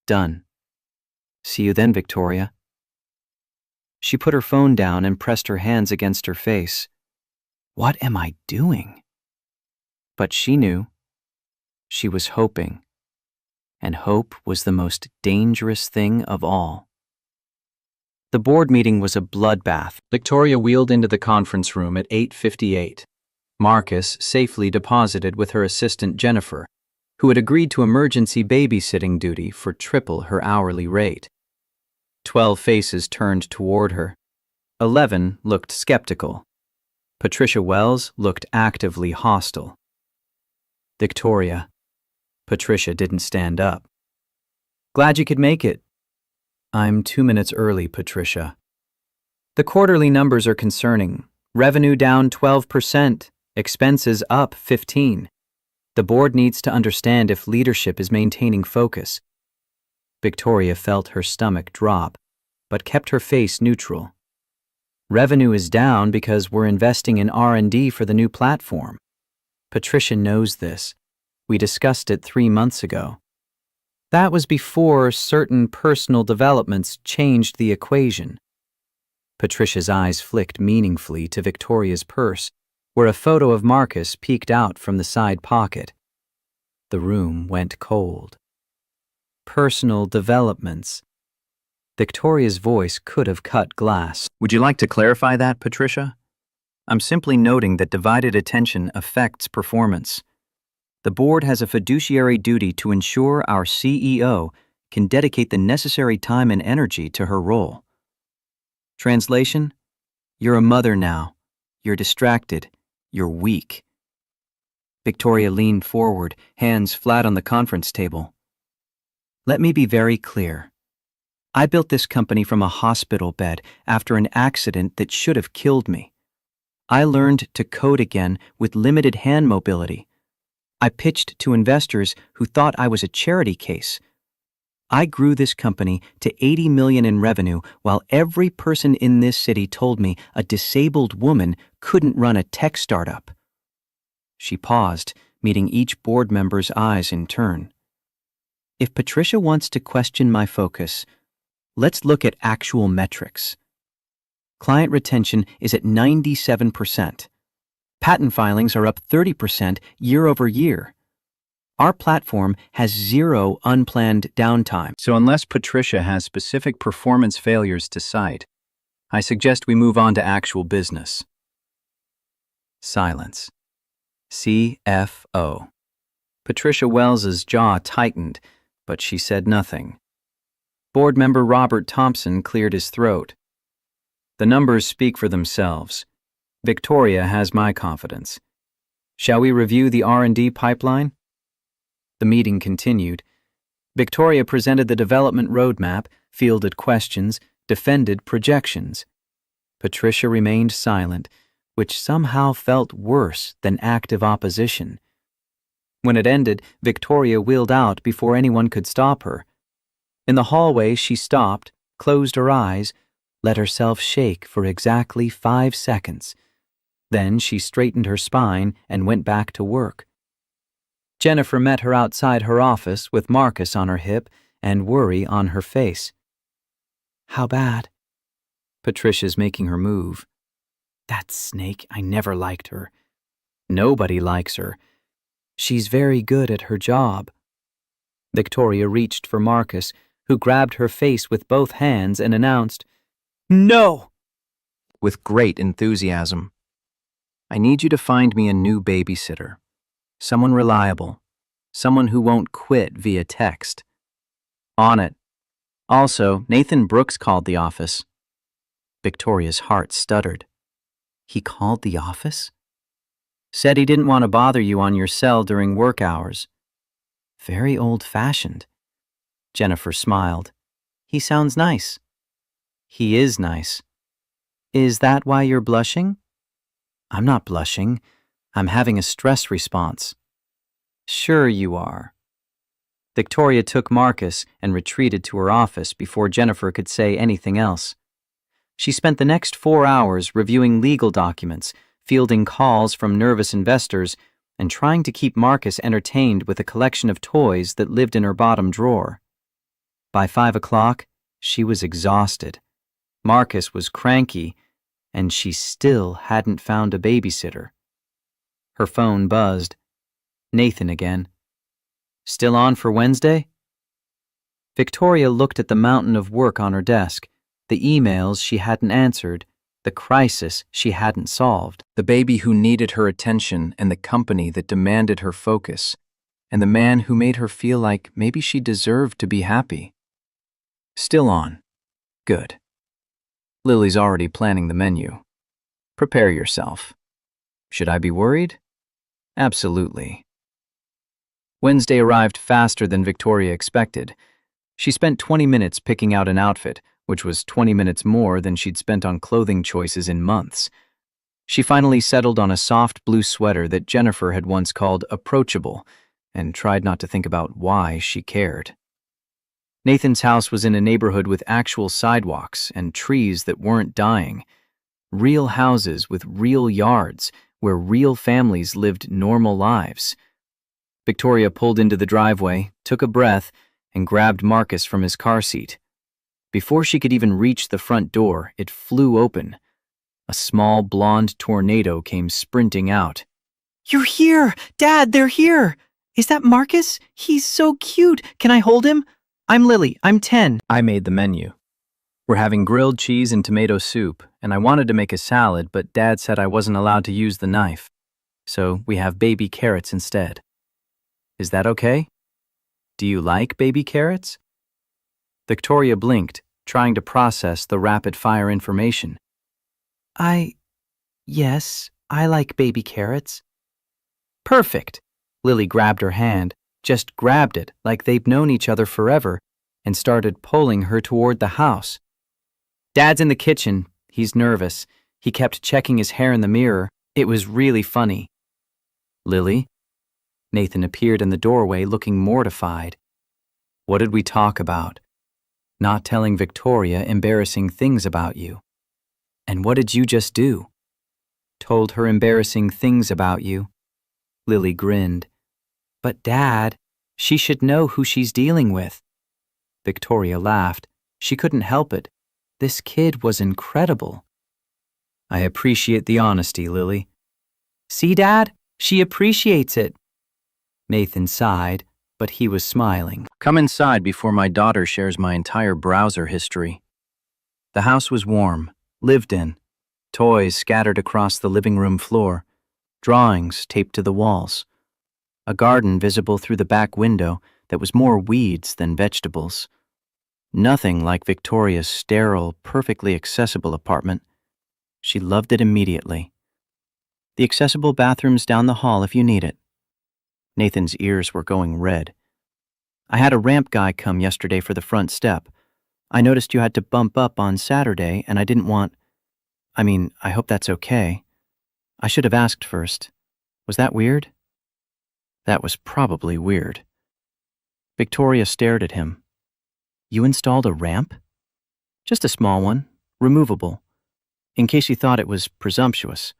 "Done. See you then, Victoria." She put her phone down and pressed her hands against her face. What am I doing? But she knew. She was hoping. And hope was the most dangerous thing of all. The board meeting was a bloodbath. Victoria wheeled into the conference room at 8:58. Marcus safely deposited with her assistant Jennifer, who had agreed to emergency babysitting duty for triple her hourly rate. 12 faces turned toward her. 11 looked skeptical. Patricia Wells looked actively hostile. Victoria, Patricia didn't stand up. Glad you could make it. I'm 2 minutes early, Patricia. The quarterly numbers are concerning. Revenue down 12%, expenses up 15%. The board needs to understand if leadership is maintaining focus. Victoria felt her stomach drop, but kept her face neutral. Revenue is down because we're investing in R&D for the new platform. Patricia knows this. We discussed it 3 months ago. That was before certain personal developments changed the equation. Patricia's eyes flicked meaningfully to Victoria's purse, where a photo of Marcus peeked out from the side pocket. The room went cold. Personal developments. Victoria's voice could have cut glass. Would you like to clarify that, Patricia? I'm simply noting that divided attention affects performance. The board has a fiduciary duty to ensure our CEO can dedicate the necessary time and energy to her role. Translation: you're a mother now. You're distracted. You're weak. Victoria leaned forward, hands flat on the conference table. Let me be very clear. I built this company from a hospital bed after an accident that should have killed me. I learned to code again with limited hand mobility. I pitched to investors who thought I was a charity case. I grew this company to $80 million in revenue while every person in this city told me a disabled woman couldn't run a tech startup. She paused, meeting each board member's eyes in turn. If Patricia wants to question my focus, let's look at actual metrics. Client retention is at 97%. Patent filings are up 30% year over year. Our platform has 0 unplanned downtime. So unless Patricia has specific performance failures to cite, I suggest we move on to actual business. Silence. CFO. Patricia Wells's jaw tightened, but she said nothing. Board member Robert Thompson cleared his throat. The numbers speak for themselves. Victoria has my confidence. Shall we review the R&D pipeline? The meeting continued. Victoria presented the development roadmap, fielded questions, defended projections. Patricia remained silent, which somehow felt worse than active opposition. When it ended, Victoria wheeled out before anyone could stop her. In the hallway, she stopped, closed her eyes, let herself shake for exactly 5 seconds. Then she straightened her spine and went back to work. Jennifer met her outside her office with Marcus on her hip and worry on her face. How bad? Patricia's making her move. That snake, I never liked her. Nobody likes her. She's very good at her job. Victoria reached for Marcus, who grabbed her face with both hands and announced, "No!" with great enthusiasm. I need you to find me a new babysitter. Someone reliable. Someone who won't quit via text. On it. Also, Nathan Brooks called the office. Victoria's heart stuttered. He called the office? Said he didn't want to bother you on your cell during work hours. Very old-fashioned. Jennifer smiled. He sounds nice. He is nice. Is that why you're blushing? I'm not blushing. I'm having a stress response. Sure you are. Victoria took Marcus and retreated to her office before Jennifer could say anything else. She spent the next 4 hours reviewing legal documents, fielding calls from nervous investors, and trying to keep Marcus entertained with a collection of toys that lived in her bottom drawer. By 5 o'clock, she was exhausted. Marcus was cranky, and she still hadn't found a babysitter. Her phone buzzed. Nathan again. Still on for Wednesday? Victoria looked at the mountain of work on her desk, the emails she hadn't answered, the crisis she hadn't solved, the baby who needed her attention and the company that demanded her focus, and the man who made her feel like maybe she deserved to be happy. Still on. Good. Lily's already planning the menu. Prepare yourself. Should I be worried? Absolutely. Wednesday arrived faster than Victoria expected. She spent 20 minutes picking out an outfit, which was 20 minutes more than she'd spent on clothing choices in months. She finally settled on a soft blue sweater that Jennifer had once called approachable, and tried not to think about why she cared. Nathan's house was in a neighborhood with actual sidewalks and trees that weren't dying. Real houses with real yards where real families lived normal lives. Victoria pulled into the driveway, took a breath, and grabbed Marcus from his car seat. Before she could even reach the front door, it flew open. A small blonde tornado came sprinting out. "You're here! Dad, they're here! Is that Marcus? He's so cute! Can I hold him? I'm Lily. I'm 10. I made the menu. We're having grilled cheese and tomato soup, and I wanted to make a salad, but Dad said I wasn't allowed to use the knife. So we have baby carrots instead. Is that okay? Do you like baby carrots? Victoria blinked, trying to process the rapid-fire information. Yes, I like baby carrots." Perfect! Lily grabbed her hand, just grabbed it like they'd known each other forever, and started pulling her toward the house. Dad's in the kitchen. He's nervous. He kept checking his hair in the mirror. It was really funny. Lily? Nathan appeared in the doorway looking mortified. What did we talk about? Not telling Victoria embarrassing things about you. And what did you just do? Told her embarrassing things about you. Lily grinned. But Dad, she should know who she's dealing with. Victoria laughed. She couldn't help it. This kid was incredible. I appreciate the honesty, Lily. See, Dad? She appreciates it. Nathan sighed, but he was smiling. Come inside before my daughter shares my entire browser history. The house was warm, lived in. Toys scattered across the living room floor. Drawings taped to the walls. A garden visible through the back window that was more weeds than vegetables. Nothing like Victoria's sterile, perfectly accessible apartment. She loved it immediately. The accessible bathroom's down the hall if you need it. Nathan's ears were going red. I had a ramp guy come yesterday for the front step. I noticed you had to bump up on Saturday, and I didn't want... I hope that's okay. I should have asked first. Was that weird? That was probably weird. Victoria stared at him. You installed a ramp? Just a small one, removable, in case you thought it was presumptuous.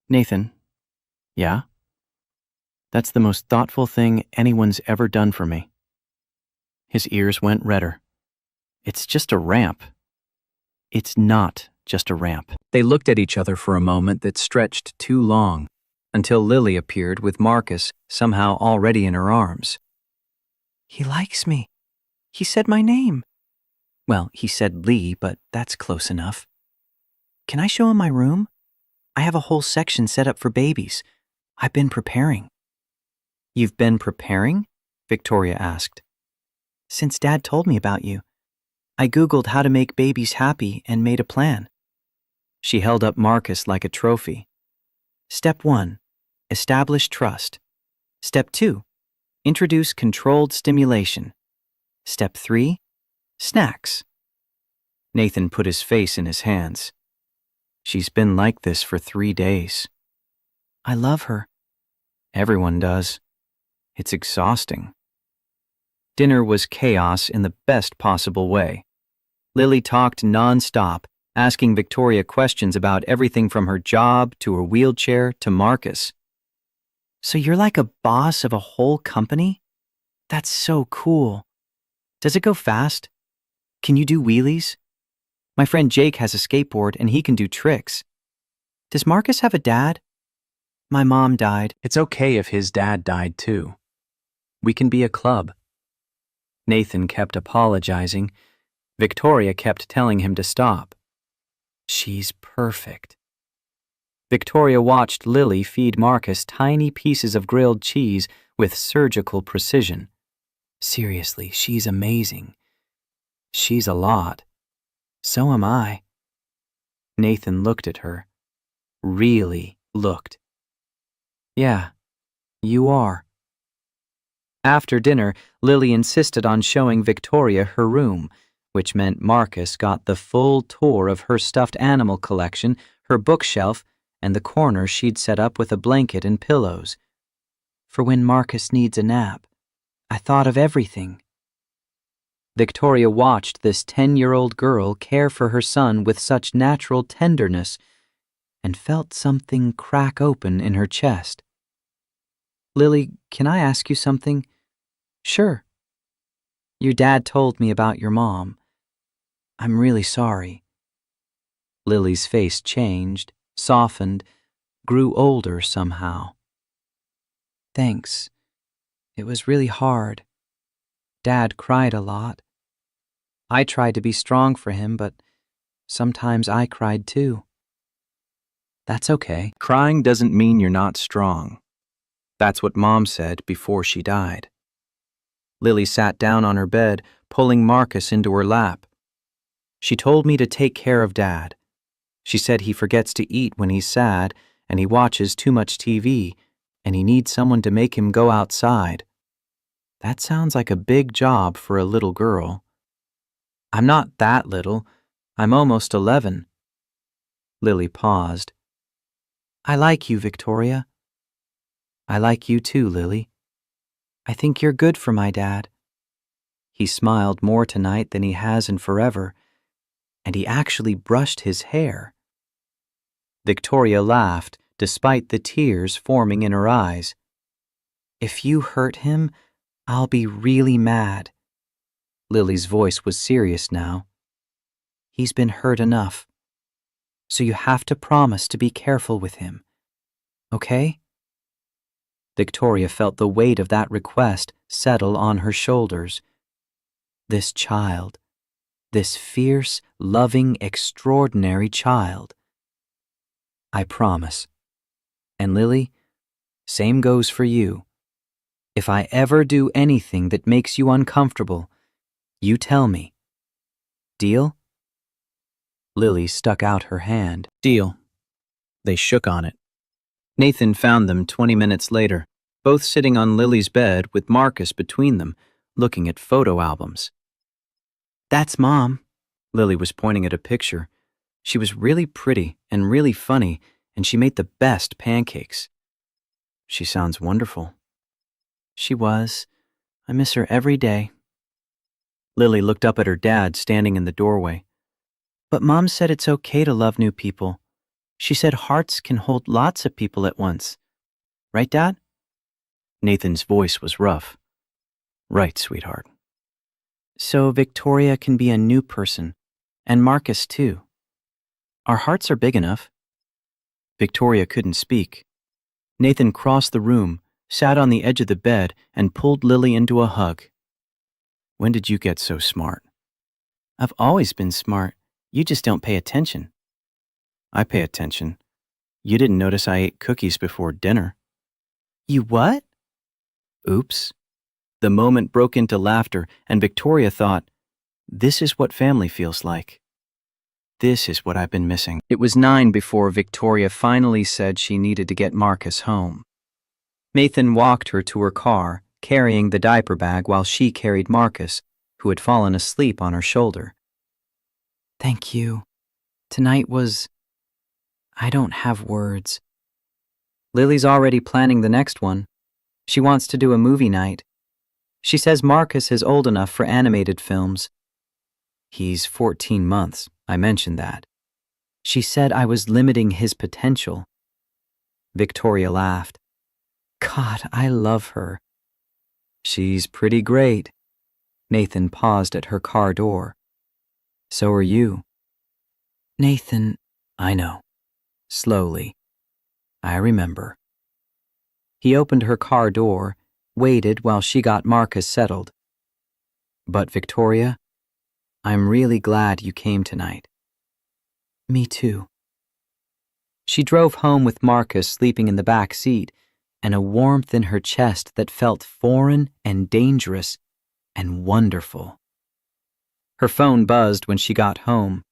Nathan, yeah? That's the most thoughtful thing anyone's ever done for me. His ears went redder. It's just a ramp. It's not just a ramp. They looked at each other for a moment that stretched too long, until Lily appeared with Marcus somehow already in her arms. He likes me. He said my name. Well, he said Lee, but that's close enough. Can I show him my room? I have a whole section set up for babies. I've been preparing. You've been preparing? Victoria asked. Since Dad told me about you. I Googled how to make babies happy and made a plan. She held up Marcus like a trophy. Step 1, establish trust. Step 2, introduce controlled stimulation. Step 3, snacks. Nathan put his face in his hands. She's been like this for 3 days. I love her. Everyone does. It's exhausting. Dinner was chaos in the best possible way. Lily talked non-stop, asking Victoria questions about everything from her job to her wheelchair to Marcus. So you're like a boss of a whole company? That's so cool. Does it go fast? Can you do wheelies? My friend Jake has a skateboard and he can do tricks. Does Marcus have a dad? My mom died. It's okay if his dad died too. We can be a club. Nathan kept apologizing. Victoria kept telling him to stop. She's perfect. Victoria watched Lily feed Marcus tiny pieces of grilled cheese with surgical precision. Seriously, she's amazing. She's a lot. So am I. Nathan looked at her. Really looked. Yeah, you are. After dinner, Lily insisted on showing Victoria her room, which meant Marcus got the full tour of her stuffed animal collection, her bookshelf, and the corner she'd set up with a blanket and pillows. For when Marcus needs a nap, I thought of everything. Victoria watched this 10-year-old girl care for her son with such natural tenderness and felt something crack open in her chest. Lily, can I ask you something? Sure. Your dad told me about your mom. I'm really sorry. Lily's face changed, softened, grew older somehow. Thanks. It was really hard. Dad cried a lot. I tried to be strong for him, but sometimes I cried too. That's okay. Crying doesn't mean you're not strong. That's what Mom said before she died. Lily sat down on her bed, pulling Marcus into her lap. She told me to take care of Dad. She said he forgets to eat when he's sad, and he watches too much TV, and he needs someone to make him go outside. That sounds like a big job for a little girl. I'm not that little. I'm almost 11. Lily paused. I like you, Victoria. I like you too, Lily. I think you're good for my dad. He smiled more tonight than he has in forever, and he actually brushed his hair. Victoria laughed, despite the tears forming in her eyes. If you hurt him, I'll be really mad. Lily's voice was serious now. He's been hurt enough, so you have to promise to be careful with him. Okay? Victoria felt the weight of that request settle on her shoulders. This child, this fierce, loving, extraordinary child. I promise. And Lily, same goes for you. If I ever do anything that makes you uncomfortable, you tell me. Deal? Lily stuck out her hand. Deal. They shook on it. Nathan found them 20 minutes later, both sitting on Lily's bed with Marcus between them, looking at photo albums. That's Mom. Lily was pointing at a picture. She was really pretty and really funny, and she made the best pancakes. She sounds wonderful. She was. I miss her every day. Lily looked up at her dad standing in the doorway. But Mom said it's okay to love new people. She said hearts can hold lots of people at once. Right, Dad? Nathan's voice was rough. Right, sweetheart. So Victoria can be a new person, and Marcus too. Our hearts are big enough. Victoria couldn't speak. Nathan crossed the room, sat on the edge of the bed, and pulled Lily into a hug. When did you get so smart? I've always been smart. You just don't pay attention. I pay attention. You didn't notice I ate cookies before dinner. You what? Oops. The moment broke into laughter, and Victoria thought, this is what family feels like. This is what I've been missing. It was 9 before Victoria finally said she needed to get Marcus home. Nathan walked her to her car, carrying the diaper bag while she carried Marcus, who had fallen asleep on her shoulder. Thank you. Tonight was... I don't have words. Lily's already planning the next one. She wants to do a movie night. She says Marcus is old enough for animated films. He's 14 months. I mentioned that. She said I was limiting his potential. Victoria laughed. God, I love her. She's pretty great. Nathan paused at her car door. So are you. Nathan, I know. Slowly. I remember. He opened her car door, waited while she got Marcus settled. But Victoria, I'm really glad you came tonight. Me too. She drove home with Marcus sleeping in the back seat, and a warmth in her chest that felt foreign and dangerous and wonderful. Her phone buzzed when she got home.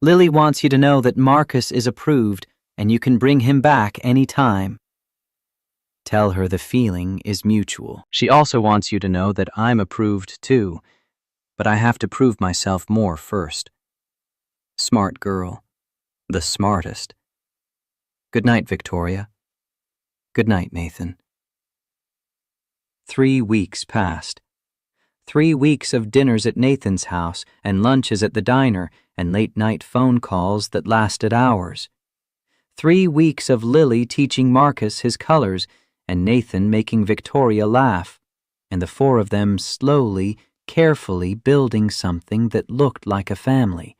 Lily wants you to know that Marcus is approved and you can bring him back any time. Tell her the feeling is mutual. She also wants you to know that I'm approved too, but I have to prove myself more first. Smart girl. The smartest. Good night, Victoria. Good night, Nathan. 3 weeks passed. 3 weeks of dinners at Nathan's house and lunches at the diner and late-night phone calls that lasted hours. 3 weeks of Lily teaching Marcus his colors and Nathan making Victoria laugh, and the four of them slowly, carefully building something that looked like a family.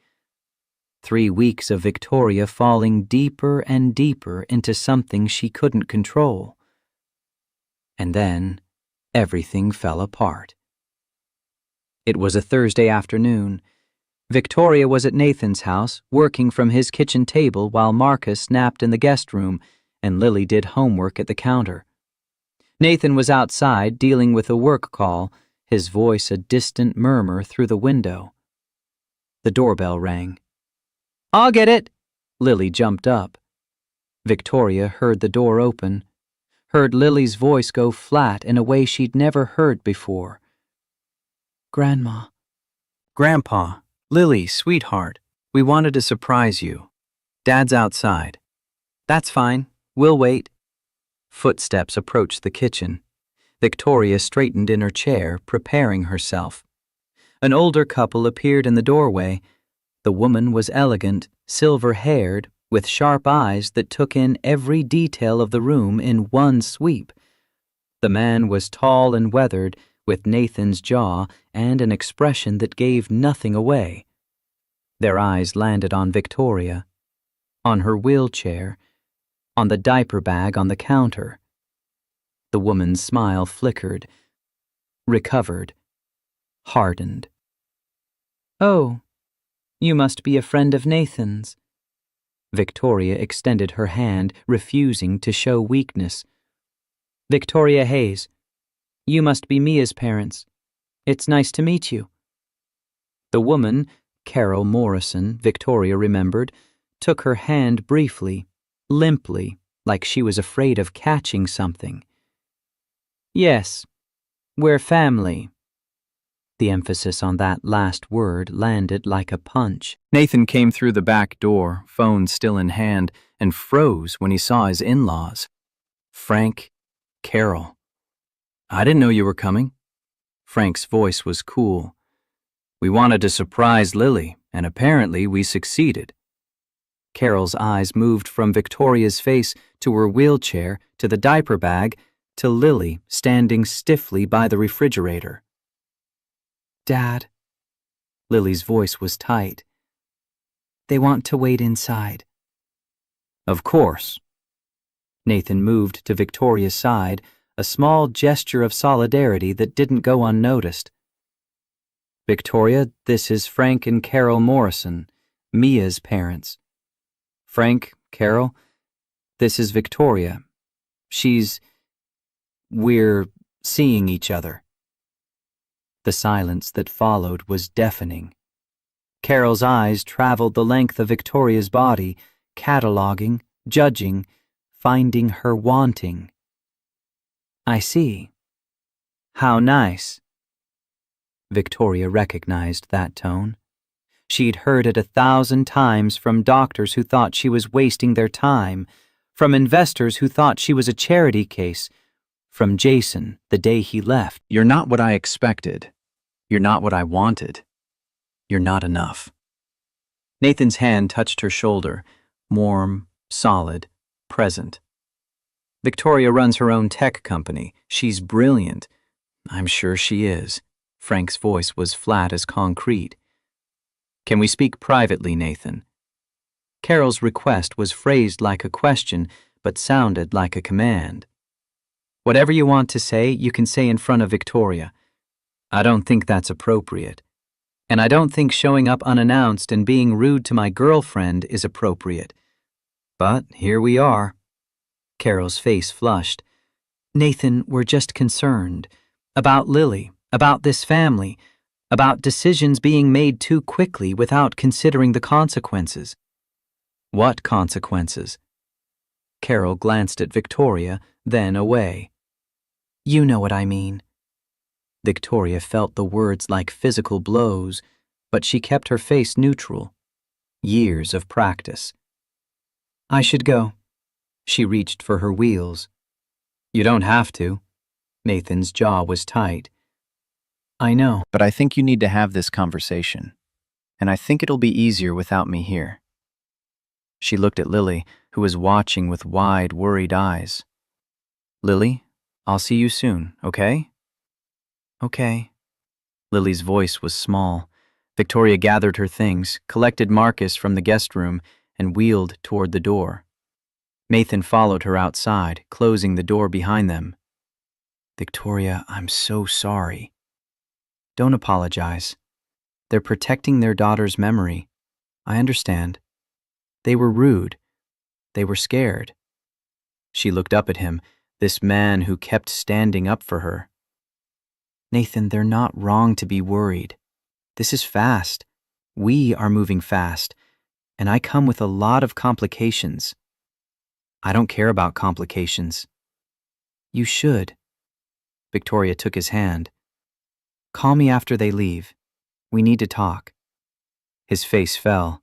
3 weeks of Victoria falling deeper and deeper into something she couldn't control. And then everything fell apart. It was a Thursday afternoon. Victoria was at Nathan's house, working from his kitchen table while Marcus napped in the guest room and Lily did homework at the counter. Nathan was outside dealing with a work call, his voice a distant murmur through the window. The doorbell rang. "I'll get it." Lily jumped up. Victoria heard the door open, heard Lily's voice go flat in a way she'd never heard before. "Grandma." "Grandpa, Lily, sweetheart, we wanted to surprise you. Dad's outside." "That's fine. We'll wait." Footsteps approached the kitchen. Victoria straightened in her chair, preparing herself. An older couple appeared in the doorway. The woman was elegant, silver-haired, with sharp eyes that took in every detail of the room in one sweep. The man was tall and weathered, with Nathan's jaw and an expression that gave nothing away. Their eyes landed on Victoria, on her wheelchair, on the diaper bag on the counter. The woman's smile flickered, recovered, hardened. "Oh, you must be a friend of Nathan's." Victoria extended her hand, refusing to show weakness. "Victoria Hayes, you must be Mia's parents. It's nice to meet you." The woman, Carol Morrison, Victoria remembered, took her hand briefly, limply, like she was afraid of catching something. "Yes, we're family." The emphasis on that last word landed like a punch. Nathan came through the back door, phone still in hand, and froze when he saw his in-laws. "Frank, Carol. I didn't know you were coming." Frank's voice was cool. "We wanted to surprise Lily, and apparently we succeeded." Carol's eyes moved from Victoria's face to her wheelchair to the diaper bag to Lily standing stiffly by the refrigerator. "Dad." Lily's voice was tight. "They want to wait inside." "Of course." Nathan moved to Victoria's side, a small gesture of solidarity that didn't go unnoticed. "Victoria, this is Frank and Carol Morrison, Mia's parents. Frank, Carol, this is Victoria. We're seeing each other." The silence that followed was deafening. Carol's eyes traveled the length of Victoria's body, cataloging, judging, finding her wanting. "I see. How nice." Victoria recognized that tone. She'd heard it 1,000 times from doctors who thought she was wasting their time, from investors who thought she was a charity case, from Jason the day he left. "You're not what I expected. You're not what I wanted. You're not enough." Nathan's hand touched her shoulder, warm, solid, present. "Victoria runs her own tech company. She's brilliant." "I'm sure she is." Frank's voice was flat as concrete. "Can we speak privately, Nathan?" Carol's request was phrased like a question, but sounded like a command. "Whatever you want to say, you can say in front of Victoria. I don't think that's appropriate. And I don't think showing up unannounced and being rude to my girlfriend is appropriate. But here we are." Carol's face flushed. "Nathan, we're just concerned. About Lily, about this family, about decisions being made too quickly without considering the consequences." "What consequences?" Carol glanced at Victoria, then away. You know what I mean. Victoria felt the words like physical blows, but she kept her face neutral. Years of practice. I should go. She reached for her wheels. You don't have to. Nathan's jaw was tight. I know. But I think you need to have this conversation. And I think it'll be easier without me here. She looked at Lily, who was watching with wide, worried eyes. Lily, I'll see you soon, okay? Okay. Lily's voice was small. Victoria gathered her things, collected Marcus from the guest room, and wheeled toward the door. Nathan followed her outside, closing the door behind them. Victoria, I'm so sorry. Don't apologize. They're protecting their daughter's memory. I understand. They were rude. They were scared. She looked up at him, this man who kept standing up for her. Nathan, they're not wrong to be worried. This is fast. We are moving fast, and I come with a lot of complications. I don't care about complications. You should. Victoria took his hand. Call me after they leave. We need to talk. His face fell.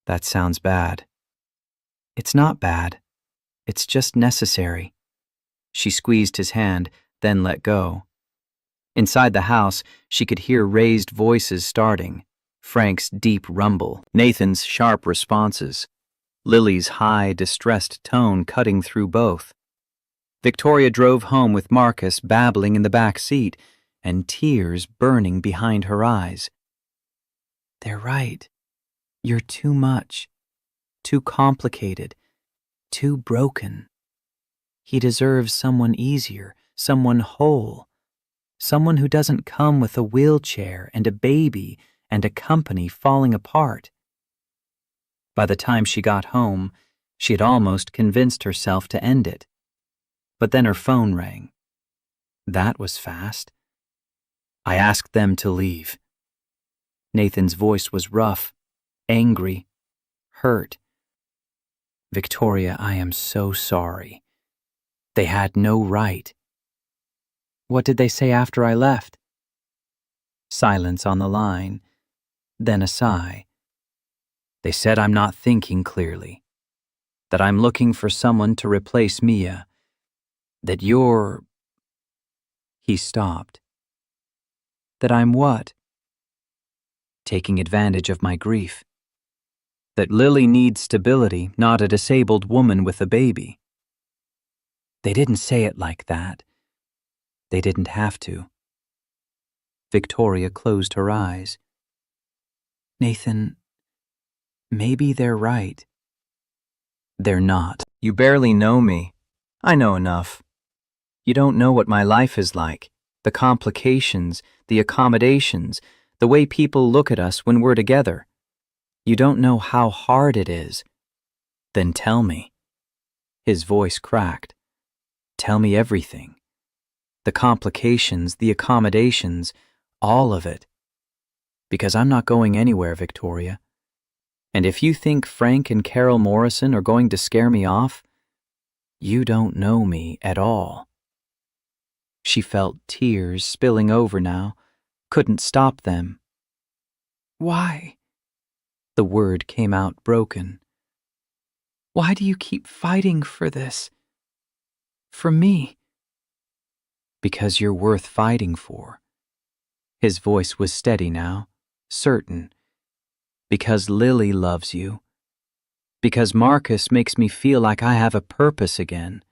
That sounds bad. It's not bad. It's just necessary. She squeezed his hand, then let go. Inside the house, she could hear raised voices starting, Frank's deep rumble, Nathan's sharp responses, Lily's high, distressed tone cutting through both. Victoria drove home with Marcus babbling in the back seat and tears burning behind her eyes. They're right. You're too much, too complicated, too broken. He deserves someone easier, someone whole, someone who doesn't come with a wheelchair and a baby and a company falling apart. By the time she got home, she had almost convinced herself to end it. But then her phone rang. That was fast. I asked them to leave. Nathan's voice was rough, angry, hurt. Victoria, I am so sorry. They had no right. What did they say after I left? Silence on the line, then a sigh. They said I'm not thinking clearly, that I'm looking for someone to replace Mia, that you're... He stopped. That I'm what? Taking advantage of my grief. That Lily needs stability, not a disabled woman with a baby. They didn't say it like that. They didn't have to. Victoria closed her eyes. Nathan, maybe they're right. They're not. You barely know me. I know enough. You don't know what my life is like, the complications, the accommodations, the way people look at us when we're together. You don't know how hard it is. Then tell me. His voice cracked. Tell me everything. The complications, the accommodations, all of it. Because I'm not going anywhere, Victoria. And if you think Frank and Carol Morrison are going to scare me off, you don't know me at all. She felt tears spilling over now, couldn't stop them. Why? The word came out broken. Why do you keep fighting for this? For me? Because you're worth fighting for. His voice was steady now, certain. Because Lily loves you. Because Marcus makes me feel like I have a purpose again.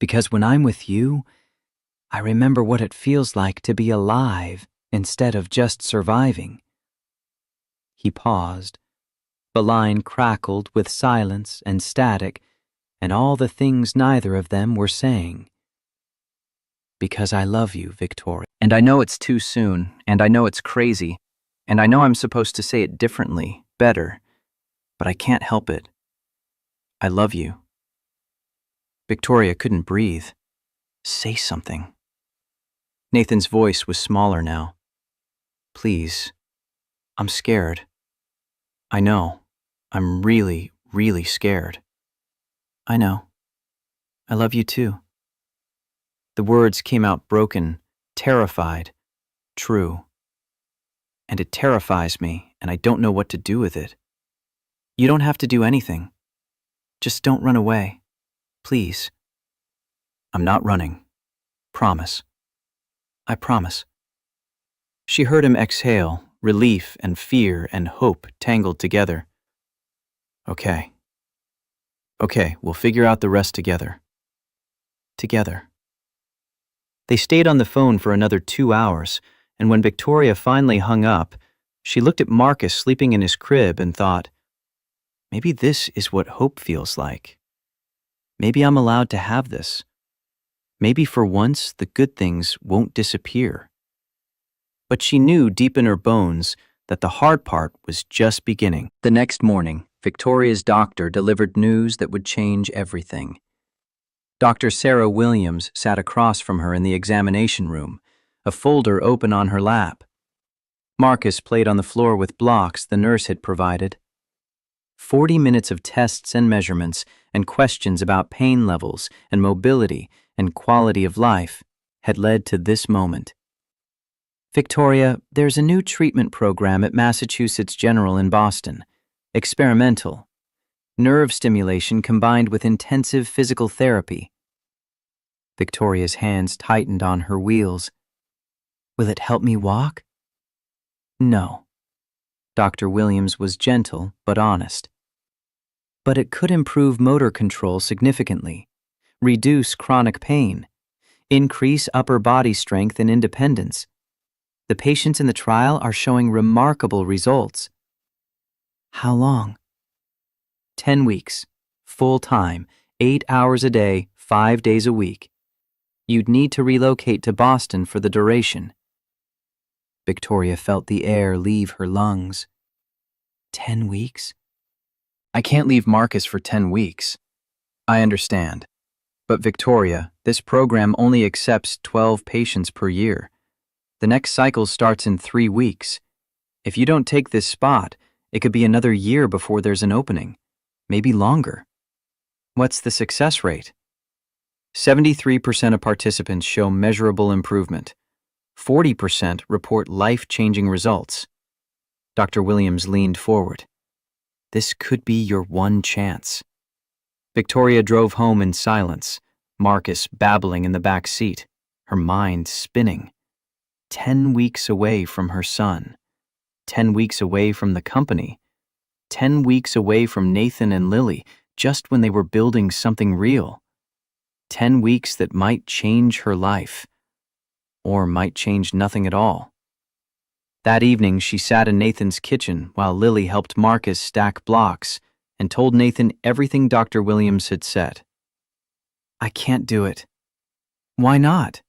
Because when I'm with you, I remember what it feels like to be alive instead of just surviving. He paused. The line crackled with silence and static, and all the things neither of them were saying. Because I love you, Victoria. And I know it's too soon, and I know it's crazy, and I know I'm supposed to say it differently, better, but I can't help it. I love you. Victoria couldn't breathe. Say something. Nathan's voice was smaller now. Please. I'm scared. I know. I'm really, really scared. I know. I love you too. The words came out broken, terrified, true. And it terrifies me, and I don't know what to do with it. You don't have to do anything. Just don't run away. Please. I'm not running. Promise. I promise. She heard him exhale, relief and fear and hope tangled together. Okay. Okay, we'll figure out the rest together. Together. They stayed on the phone for another 2 hours, and when Victoria finally hung up, she looked at Marcus sleeping in his crib and thought, maybe this is what hope feels like. Maybe I'm allowed to have this. Maybe for once the good things won't disappear. But she knew deep in her bones that the hard part was just beginning. The next morning, Victoria's doctor delivered news that would change everything. Dr. Sarah Williams sat across from her in the examination room, a folder open on her lap. Marcus played on the floor with blocks the nurse had provided. 40 minutes of tests and measurements and questions about pain levels and mobility and quality of life had led to this moment. Victoria, there's a new treatment program at Massachusetts General in Boston. Experimental. Nerve stimulation combined with intensive physical therapy. Victoria's hands tightened on her wheels. Will it help me walk? No. Dr. Williams was gentle but honest. But it could improve motor control significantly, reduce chronic pain, increase upper body strength and independence. The patients in the trial are showing remarkable results. How long? 10 weeks, full time, 8 hours a day, 5 days a week. You'd need to relocate to Boston for the duration. Victoria felt the air leave her lungs. 10 weeks? I can't leave Marcus for 10 weeks. I understand. But Victoria, this program only accepts 12 patients per year. The next cycle starts in 3 weeks. If you don't take this spot, it could be another year before there's an opening, maybe longer. What's the success rate? 73% of participants show measurable improvement. 40% report life-changing results. Dr. Williams leaned forward. This could be your one chance. Victoria drove home in silence, Marcus babbling in the back seat, her mind spinning. 10 weeks away from her son. 10 weeks away from the company. 10 weeks away from Nathan and Lily, just when they were building something real. 10 weeks that might change her life. Or might change nothing at all. That evening, she sat in Nathan's kitchen while Lily helped Marcus stack blocks and told Nathan everything Dr. Williams had said. I can't do it. Why not?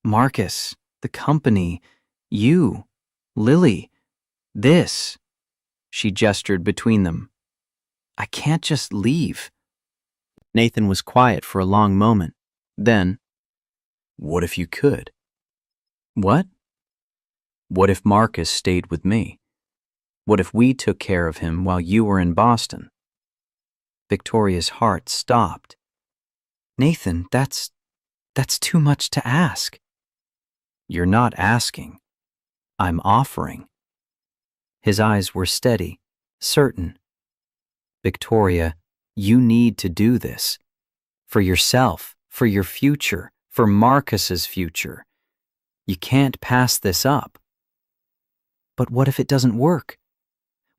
Marcus, the company, you, Lily, this. She gestured between them. I can't just leave. Nathan was quiet for a long moment. Then, what if you could? What? What if Marcus stayed with me? What if we took care of him while you were in Boston? Victoria's heart stopped. Nathan, that's too much to ask. You're not asking. I'm offering. His eyes were steady, certain. Victoria, you need to do this. For yourself, for your future, for Marcus's future. You can't pass this up. But what if it doesn't work?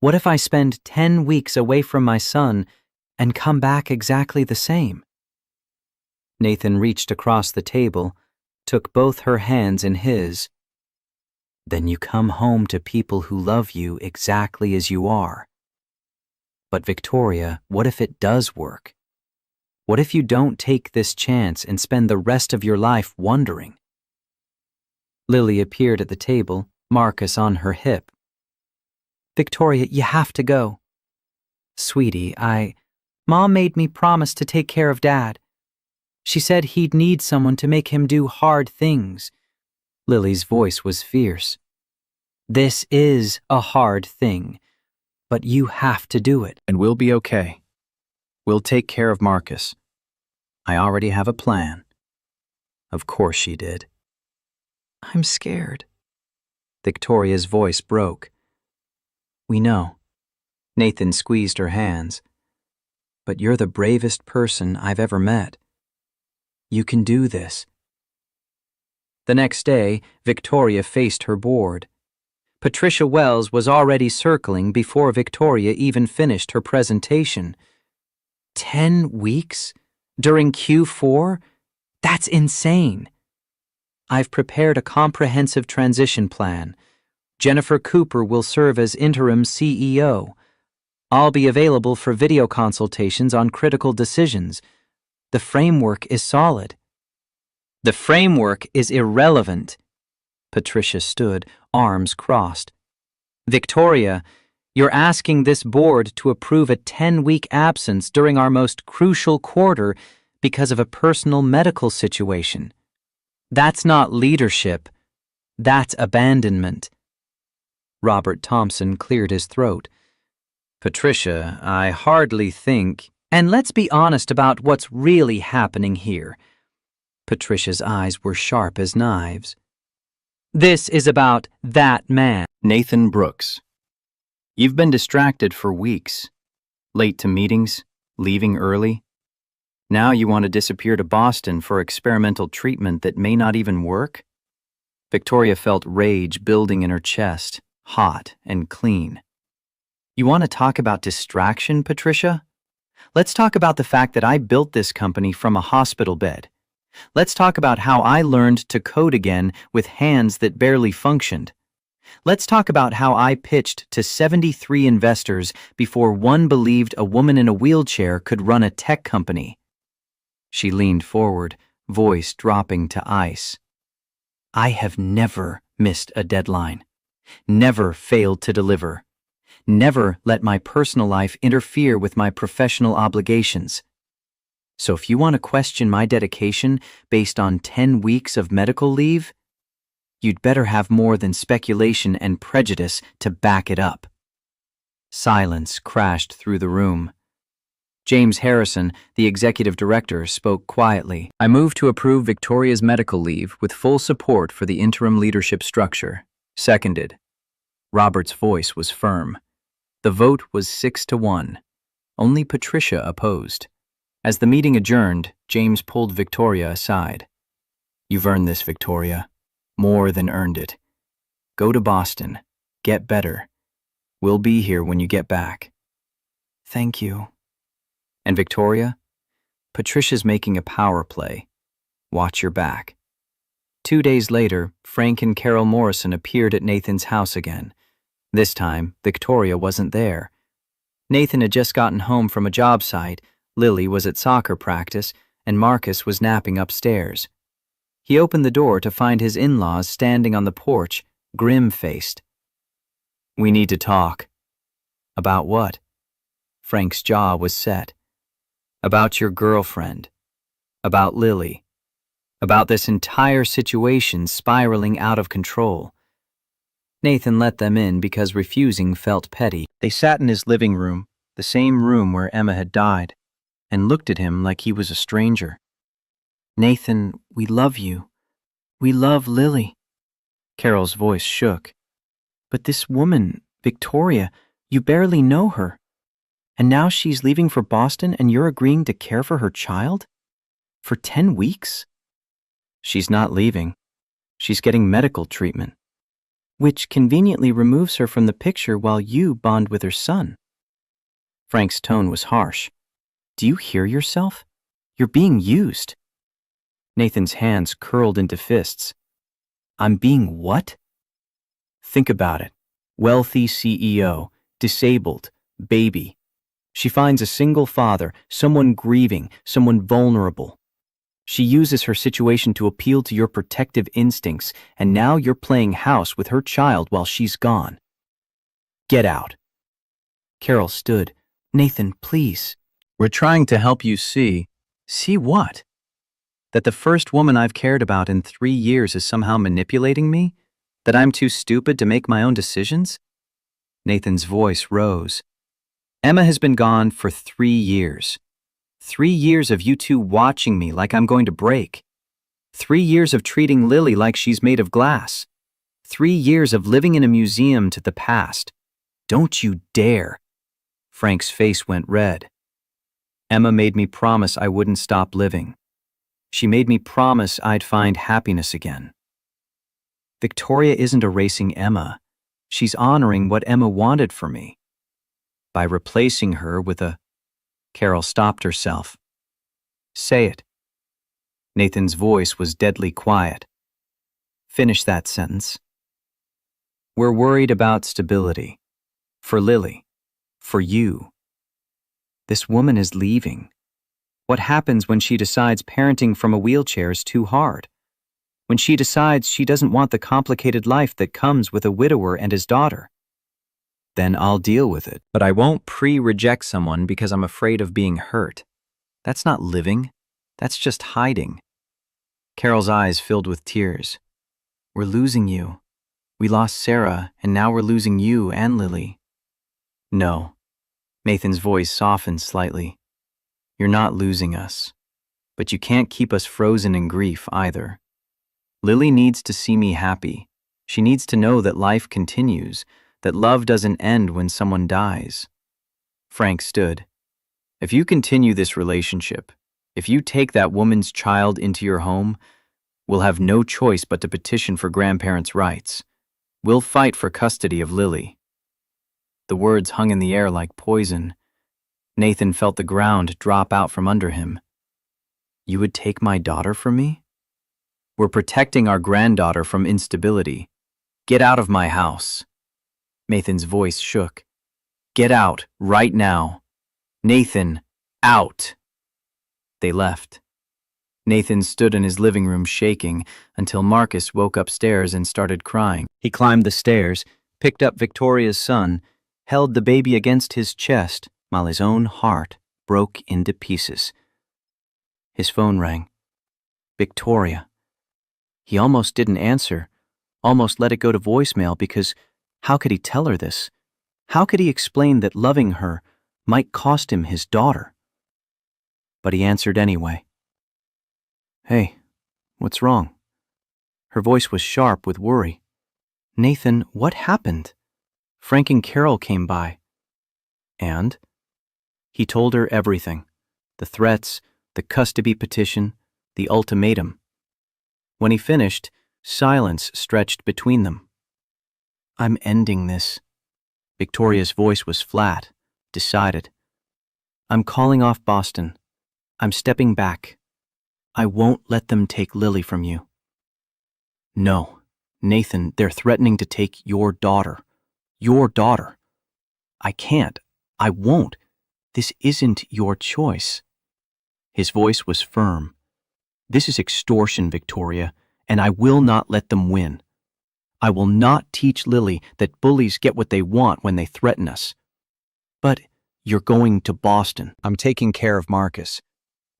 What if I spend 10 weeks away from my son and come back exactly the same? Nathan reached across the table, took both her hands in his. Then you come home to people who love you exactly as you are. But Victoria, what if it does work? What if you don't take this chance and spend the rest of your life wondering? Lily appeared at the table, Marcus on her hip. Victoria, you have to go. Sweetie, Mom made me promise to take care of Dad. She said he'd need someone to make him do hard things. Lily's voice was fierce. This is a hard thing, but you have to do it. And we'll be okay. We'll take care of Marcus. I already have a plan. Of course she did. I'm scared. Victoria's voice broke. We know. Nathan squeezed her hands. But you're the bravest person I've ever met. You can do this. The next day, Victoria faced her board. Patricia Wells was already circling before Victoria even finished her presentation. 10 weeks? During Q4? That's insane. I've prepared a comprehensive transition plan. Jennifer Cooper will serve as interim CEO. I'll be available for video consultations on critical decisions. The framework is solid. The framework is irrelevant. Patricia stood, arms crossed. Victoria, you're asking this board to approve a 10-week absence during our most crucial quarter because of a personal medical situation. That's not leadership. That's abandonment. Robert Thompson cleared his throat. Patricia, I hardly think... And let's be honest about what's really happening here. Patricia's eyes were sharp as knives. This is about that man. Nathan Brooks. You've been distracted for weeks. Late to meetings, leaving early. Now you want to disappear to Boston for experimental treatment that may not even work? Victoria felt rage building in her chest, hot and clean. You want to talk about distraction, Patricia? Let's talk about the fact that I built this company from a hospital bed. Let's talk about how I learned to code again with hands that barely functioned. Let's talk about how I pitched to 73 investors before one believed a woman in a wheelchair could run a tech company. She leaned forward, voice dropping to ice. I have never missed a deadline, never failed to deliver, never let my personal life interfere with my professional obligations. So if you want to question my dedication based on 10 weeks of medical leave, you'd better have more than speculation and prejudice to back it up. Silence crashed through the room. James Harrison, the executive director, spoke quietly. I move to approve Victoria's medical leave with full support for the interim leadership structure. Seconded. Robert's voice was firm. The vote was 6-1. Only Patricia opposed. As the meeting adjourned, James pulled Victoria aside. You've earned this, Victoria. More than earned it. Go to Boston. Get better. We'll be here when you get back. Thank you. And Victoria? Patricia's making a power play. Watch your back. 2 days later, Frank and Carol Morrison appeared at Nathan's house again. This time, Victoria wasn't there. Nathan had just gotten home from a job site, Lily was at soccer practice, and Marcus was napping upstairs. He opened the door to find his in-laws standing on the porch, grim-faced. We need to talk. About what? Frank's jaw was set. About your girlfriend. About Lily. About this entire situation spiraling out of control. Nathan let them in because refusing felt petty. They sat in his living room, the same room where Emma had died, and looked at him like he was a stranger. Nathan, we love you. We love Lily. Carol's voice shook. But this woman, Victoria, you barely know her. And now she's leaving for Boston and you're agreeing to care for her child? For 10 weeks? She's not leaving. She's getting medical treatment, which conveniently removes her from the picture while you bond with her son. Frank's tone was harsh. Do you hear yourself? You're being used. Nathan's hands curled into fists. I'm being what? Think about it. Wealthy CEO, disabled, baby. She finds a single father, someone grieving, someone vulnerable. She uses her situation to appeal to your protective instincts, and now you're playing house with her child while she's gone. Get out. Carol stood. Nathan, please. We're trying to help you see. See what? That the first woman I've cared about in 3 years is somehow manipulating me? That I'm too stupid to make my own decisions? Nathan's voice rose. Emma has been gone for 3 years. 3 years of you two watching me like I'm going to break. 3 years of treating Lily like she's made of glass. 3 years of living in a museum to the past. Don't you dare. Frank's face went red. Emma made me promise I wouldn't stop living. She made me promise I'd find happiness again. Victoria isn't erasing Emma. She's honoring what Emma wanted for me. By replacing her with a... Carol stopped herself. Say it. Nathan's voice was deadly quiet. Finish that sentence. We're worried about stability. For Lily. For you. This woman is leaving. What happens when she decides parenting from a wheelchair is too hard? When she decides she doesn't want the complicated life that comes with a widower and his daughter? Then I'll deal with it. But I won't pre-reject someone because I'm afraid of being hurt. That's not living. That's just hiding. Carol's eyes filled with tears. We're losing you. We lost Sarah, and now we're losing you and Lily. No. Nathan's voice softened slightly. You're not losing us. But you can't keep us frozen in grief either. Lily needs to see me happy. She needs to know that life continues, that love doesn't end when someone dies. Frank stood. If you continue this relationship, if you take that woman's child into your home, we'll have no choice but to petition for grandparents' rights. We'll fight for custody of Lily. The words hung in the air like poison. Nathan felt the ground drop out from under him. You would take my daughter from me? We're protecting our granddaughter from instability. Get out of my house. Nathan's voice shook. Get out, right now. Nathan, out. They left. Nathan stood in his living room shaking until Marcus woke upstairs and started crying. He climbed the stairs, picked up Victoria's son, held the baby against his chest while his own heart broke into pieces. His phone rang. Victoria. He almost didn't answer, almost let it go to voicemail because how could he tell her this? How could he explain that loving her might cost him his daughter? But he answered anyway. Hey, what's wrong? Her voice was sharp with worry. Nathan, what happened? Frank and Carol came by. And? He told her everything. The threats, the custody petition, the ultimatum. When he finished, silence stretched between them. I'm ending this. Victoria's voice was flat, decided. I'm calling off Boston. I'm stepping back. I won't let them take Lily from you. No, Nathan, they're threatening to take your daughter. Your daughter. I can't. I won't. This isn't your choice. His voice was firm. This is extortion, Victoria, and I will not let them win. I will not teach Lily that bullies get what they want when they threaten us. But you're going to Boston. I'm taking care of Marcus.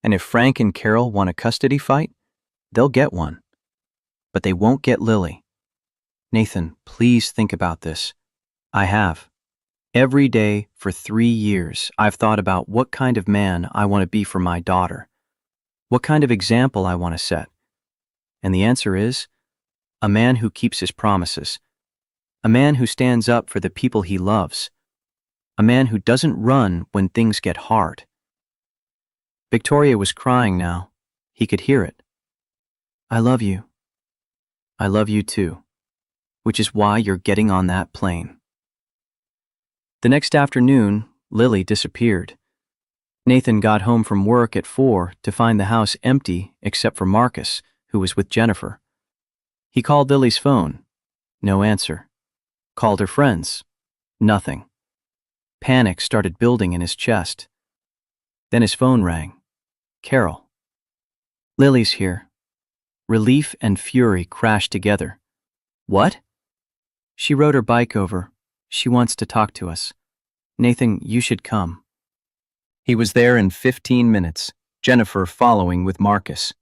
And if Frank and Carol want a custody fight, they'll get one. But they won't get Lily. Nathan, please think about this. I have. Every day for 3 years, I've thought about what kind of man I want to be for my daughter. What kind of example I want to set. And the answer is, a man who keeps his promises. A man who stands up for the people he loves. A man who doesn't run when things get hard. Victoria was crying now. He could hear it. I love you. I love you too. Which is why you're getting on that plane. The next afternoon, Lily disappeared. Nathan got home from work at 4 to find the house empty except for Marcus, who was with Jennifer. He called Lily's phone. No answer. Called her friends. Nothing. Panic started building in his chest. Then his phone rang. Carol. Lily's here. Relief and fury crashed together. What? She rode her bike over. She wants to talk to us. Nathan, you should come. He was there in 15 minutes, Jennifer following with Marcus.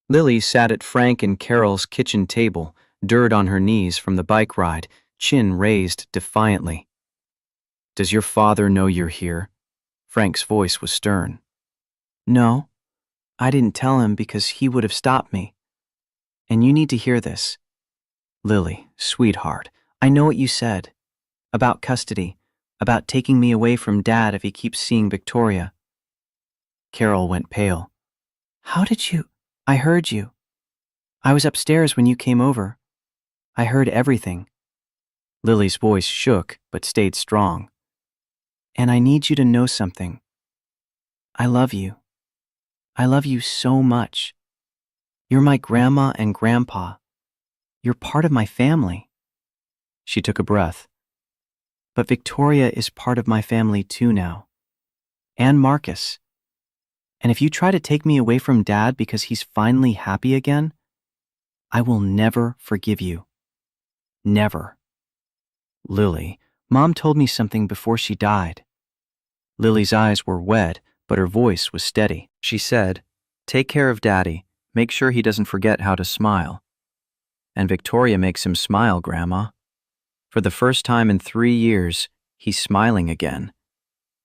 Lily sat at Frank and Carol's kitchen table, dirt on her knees from the bike ride, chin raised defiantly. Does your father know you're here? Frank's voice was stern. No, I didn't tell him because he would have stopped me. And you need to hear this. Lily, sweetheart, I know what you said. About custody, about taking me away from Dad if he keeps seeing Victoria. Carol went pale. How did you? I heard you. I was upstairs when you came over. I heard everything. Lily's voice shook but stayed strong. And I need you to know something. I love you. I love you so much. You're my grandma and grandpa. You're part of my family. She took a breath. But Victoria is part of my family too now. And Marcus. And if you try to take me away from Dad because he's finally happy again, I will never forgive you. Never. Lily, Mom told me something before she died. Lily's eyes were wet, but her voice was steady. She said, "Take care of Daddy. Make sure he doesn't forget how to smile." And Victoria makes him smile, Grandma. For the first time in 3 years, he's smiling again.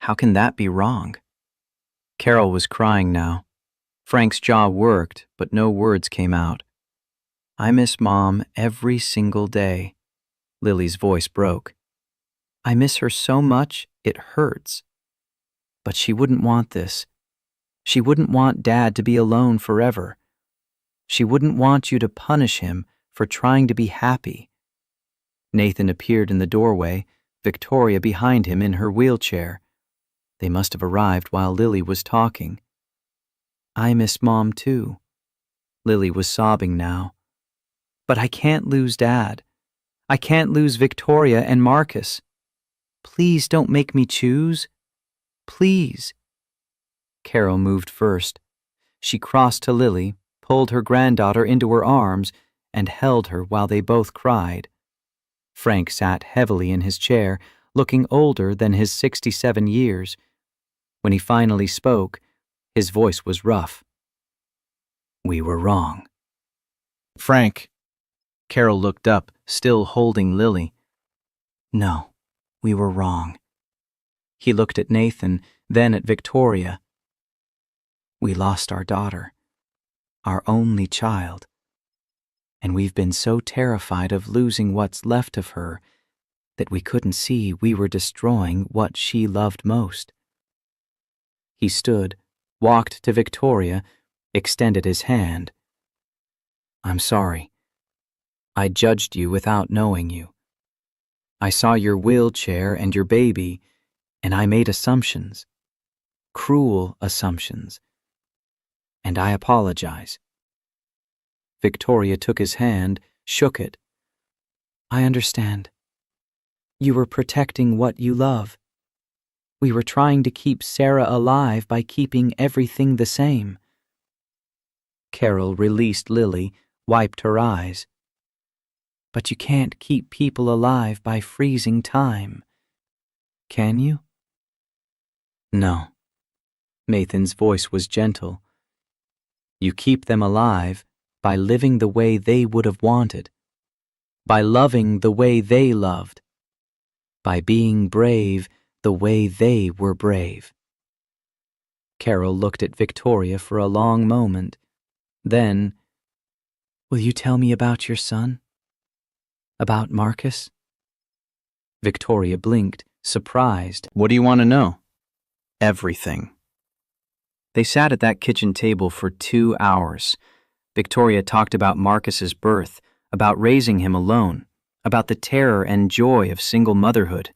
How can that be wrong? Carol was crying now. Frank's jaw worked, but no words came out. I miss Mom every single day. Lily's voice broke. I miss her so much, it hurts. But she wouldn't want this. She wouldn't want Dad to be alone forever. She wouldn't want you to punish him for trying to be happy. Nathan appeared in the doorway, Victoria behind him in her wheelchair. They must have arrived while Lily was talking. I miss Mom too. Lily was sobbing now. But I can't lose Dad. I can't lose Victoria and Marcus. Please don't make me choose. Please. Carol moved first. She crossed to Lily, pulled her granddaughter into her arms, and held her while they both cried. Frank sat heavily in his chair, looking older than his 67 years. When he finally spoke, his voice was rough. We were wrong. Frank. Carol looked up, still holding Lily. No, we were wrong. He looked at Nathan, then at Victoria. We lost our daughter, our only child, and we've been so terrified of losing what's left of her that we couldn't see we were destroying what she loved most. He stood, walked to Victoria, extended his hand. I'm sorry. I judged you without knowing you. I saw your wheelchair and your baby, and I made assumptions. Cruel assumptions. And I apologize. Victoria took his hand, shook it. I understand. You were protecting what you love. We were trying to keep Sarah alive by keeping everything the same. Carol released Lily, wiped her eyes. But you can't keep people alive by freezing time. Can you? No. Nathan's voice was gentle. You keep them alive by living the way they would have wanted, by loving the way they loved, by being brave the way they were brave. Carol looked at Victoria for a long moment. Then, will you tell me about your son? About Marcus? Victoria blinked, surprised. What do you want to know? Everything. They sat at that kitchen table for 2 hours. Victoria talked about Marcus's birth, about raising him alone, about the terror and joy of single motherhood.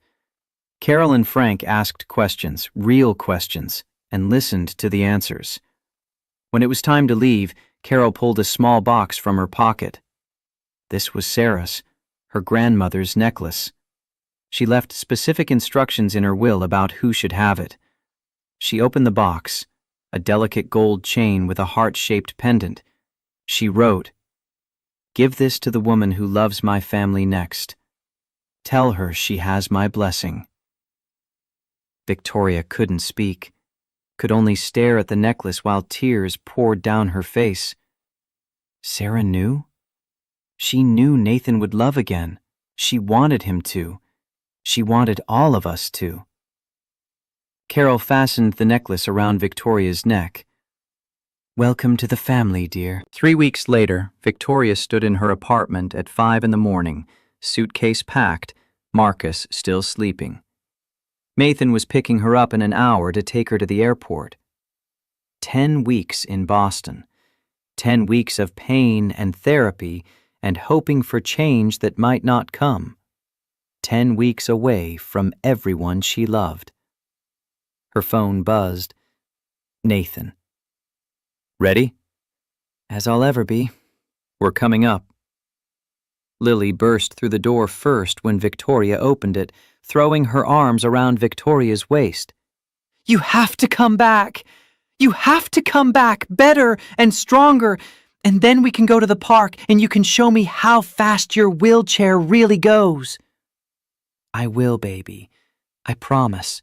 Carol and Frank asked questions, real questions, and listened to the answers. When it was time to leave, Carol pulled a small box from her pocket. This was Sarah's, her grandmother's necklace. She left specific instructions in her will about who should have it. She opened the box, a delicate gold chain with a heart-shaped pendant. She wrote, "Give this to the woman who loves my family next. Tell her she has my blessing." Victoria couldn't speak, could only stare at the necklace while tears poured down her face. Sarah knew? She knew Nathan would love again. She wanted him to. She wanted all of us to. Carol fastened the necklace around Victoria's neck, Welcome to the family, dear. 3 weeks later, Victoria stood in her apartment at 5 in the morning, suitcase packed, Marcus still sleeping. Nathan was picking her up in an hour to take her to the airport. 10 weeks in Boston. 10 weeks of pain and therapy and hoping for change that might not come. 10 weeks away from everyone she loved. Her phone buzzed. Nathan. Ready? As I'll ever be. We're coming up. Lily burst through the door first when Victoria opened it, throwing her arms around Victoria's waist. You have to come back! You have to come back better and stronger, and then we can go to the park and you can show me how fast your wheelchair really goes. I will, baby. I promise.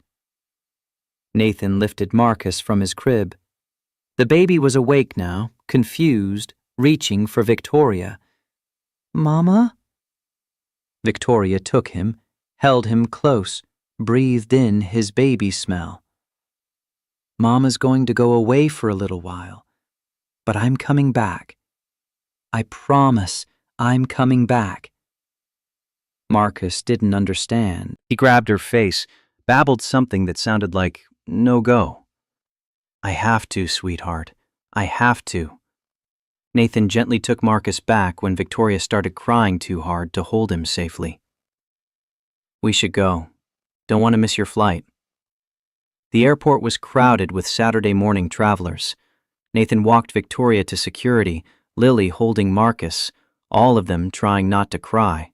Nathan lifted Marcus from his crib. The baby was awake now, confused, reaching for Victoria. Mama? Victoria took him, held him close, breathed in his baby smell. Mama's going to go away for a little while, but I'm coming back. I promise I'm coming back. Marcus didn't understand. He grabbed her face, babbled something that sounded like, no go. I have to, sweetheart. I have to. Nathan gently took Marcus back when Victoria started crying too hard to hold him safely. We should go. Don't want to miss your flight. The airport was crowded with Saturday morning travelers. Nathan walked Victoria to security, Lily holding Marcus, all of them trying not to cry.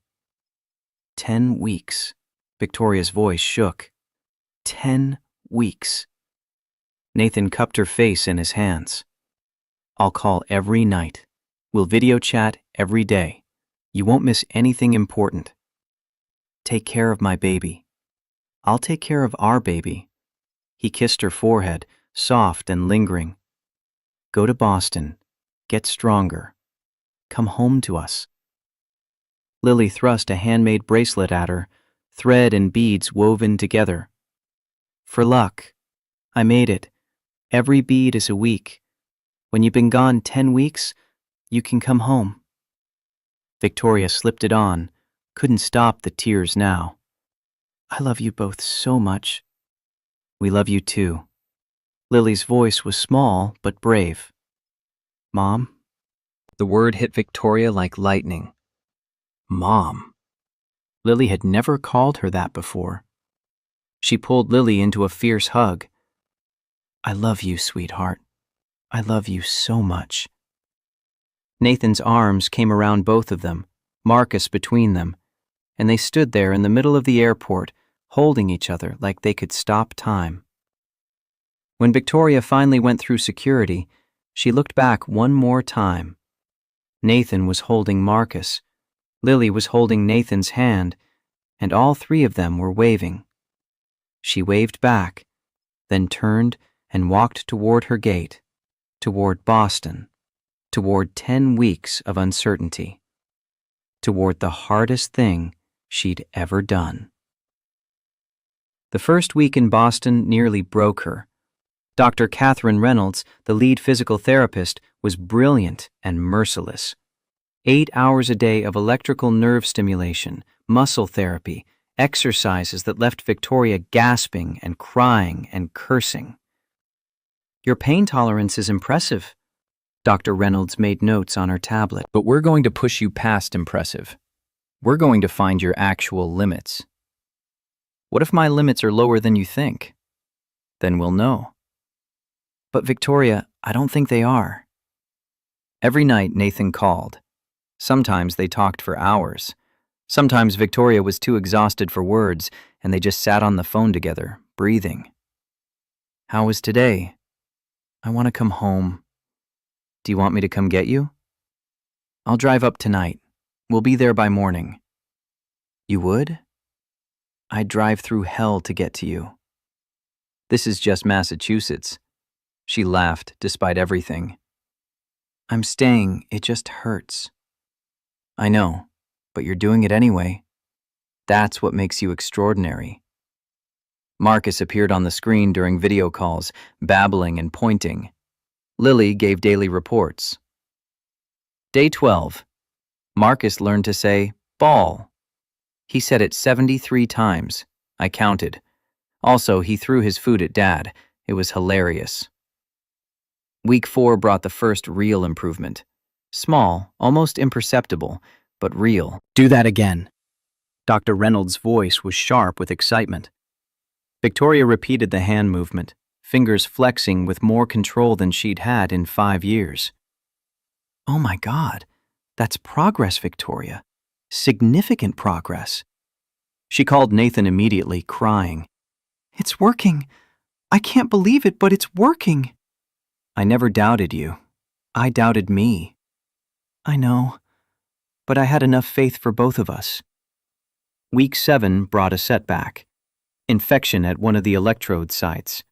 10 weeks. Victoria's voice shook. 10 weeks. Nathan cupped her face in his hands. I'll call every night. We'll video chat every day. You won't miss anything important. Take care of my baby. I'll take care of our baby. He kissed her forehead, soft and lingering. Go to Boston. Get stronger. Come home to us. Lily thrust a handmade bracelet at her, thread and beads woven together. For luck. I made it. Every bead is a week. When you've been gone 10 weeks, you can come home. Victoria slipped it on, couldn't stop the tears now. I love you both so much. We love you too. Lily's voice was small but brave. Mom? The word hit Victoria like lightning. Mom. Lily had never called her that before. She pulled Lily into a fierce hug. I love you, sweetheart. I love you so much. Nathan's arms came around both of them, Marcus between them, and they stood there in the middle of the airport, holding each other like they could stop time. When Victoria finally went through security, she looked back one more time. Nathan was holding Marcus, Lily was holding Nathan's hand, and all three of them were waving. She waved back, then turned and walked toward her gate, toward Boston, toward 10 weeks of uncertainty, toward the hardest thing she'd ever done. The first week in Boston nearly broke her. Dr. Catherine Reynolds, the lead physical therapist, was brilliant and merciless. 8 hours a day of electrical nerve stimulation, muscle therapy, exercises that left Victoria gasping and crying and cursing. Your pain tolerance is impressive. Dr. Reynolds made notes on her tablet. But we're going to push you past impressive. We're going to find your actual limits. What if my limits are lower than you think? Then we'll know. But Victoria, I don't think they are. Every night Nathan called. Sometimes they talked for hours. Sometimes Victoria was too exhausted for words, and they just sat on the phone together, breathing. How was today? I want to come home. Do you want me to come get you? I'll drive up tonight. We'll be there by morning. You would? I'd drive through hell to get to you. This is just Massachusetts. She laughed despite everything. I'm staying, it just hurts. I know, but you're doing it anyway. That's what makes you extraordinary. Marcus appeared on the screen during video calls, babbling and pointing. Lily gave daily reports. Day 12. Marcus learned to say, ball. He said it 73 times. I counted. Also, he threw his food at Dad. It was hilarious. Week 4 brought the first real improvement. Small, almost imperceptible, but real. Do that again. Dr. Reynolds' voice was sharp with excitement. Victoria repeated the hand movement, fingers flexing with more control than she'd had in 5 years. Oh my God, that's progress, Victoria. Significant progress. She called Nathan immediately, crying. It's working. I can't believe it, but it's working. I never doubted you. I doubted me. I know, but I had enough faith for both of us. Week 7 brought a setback. Infection at one of the electrode sites.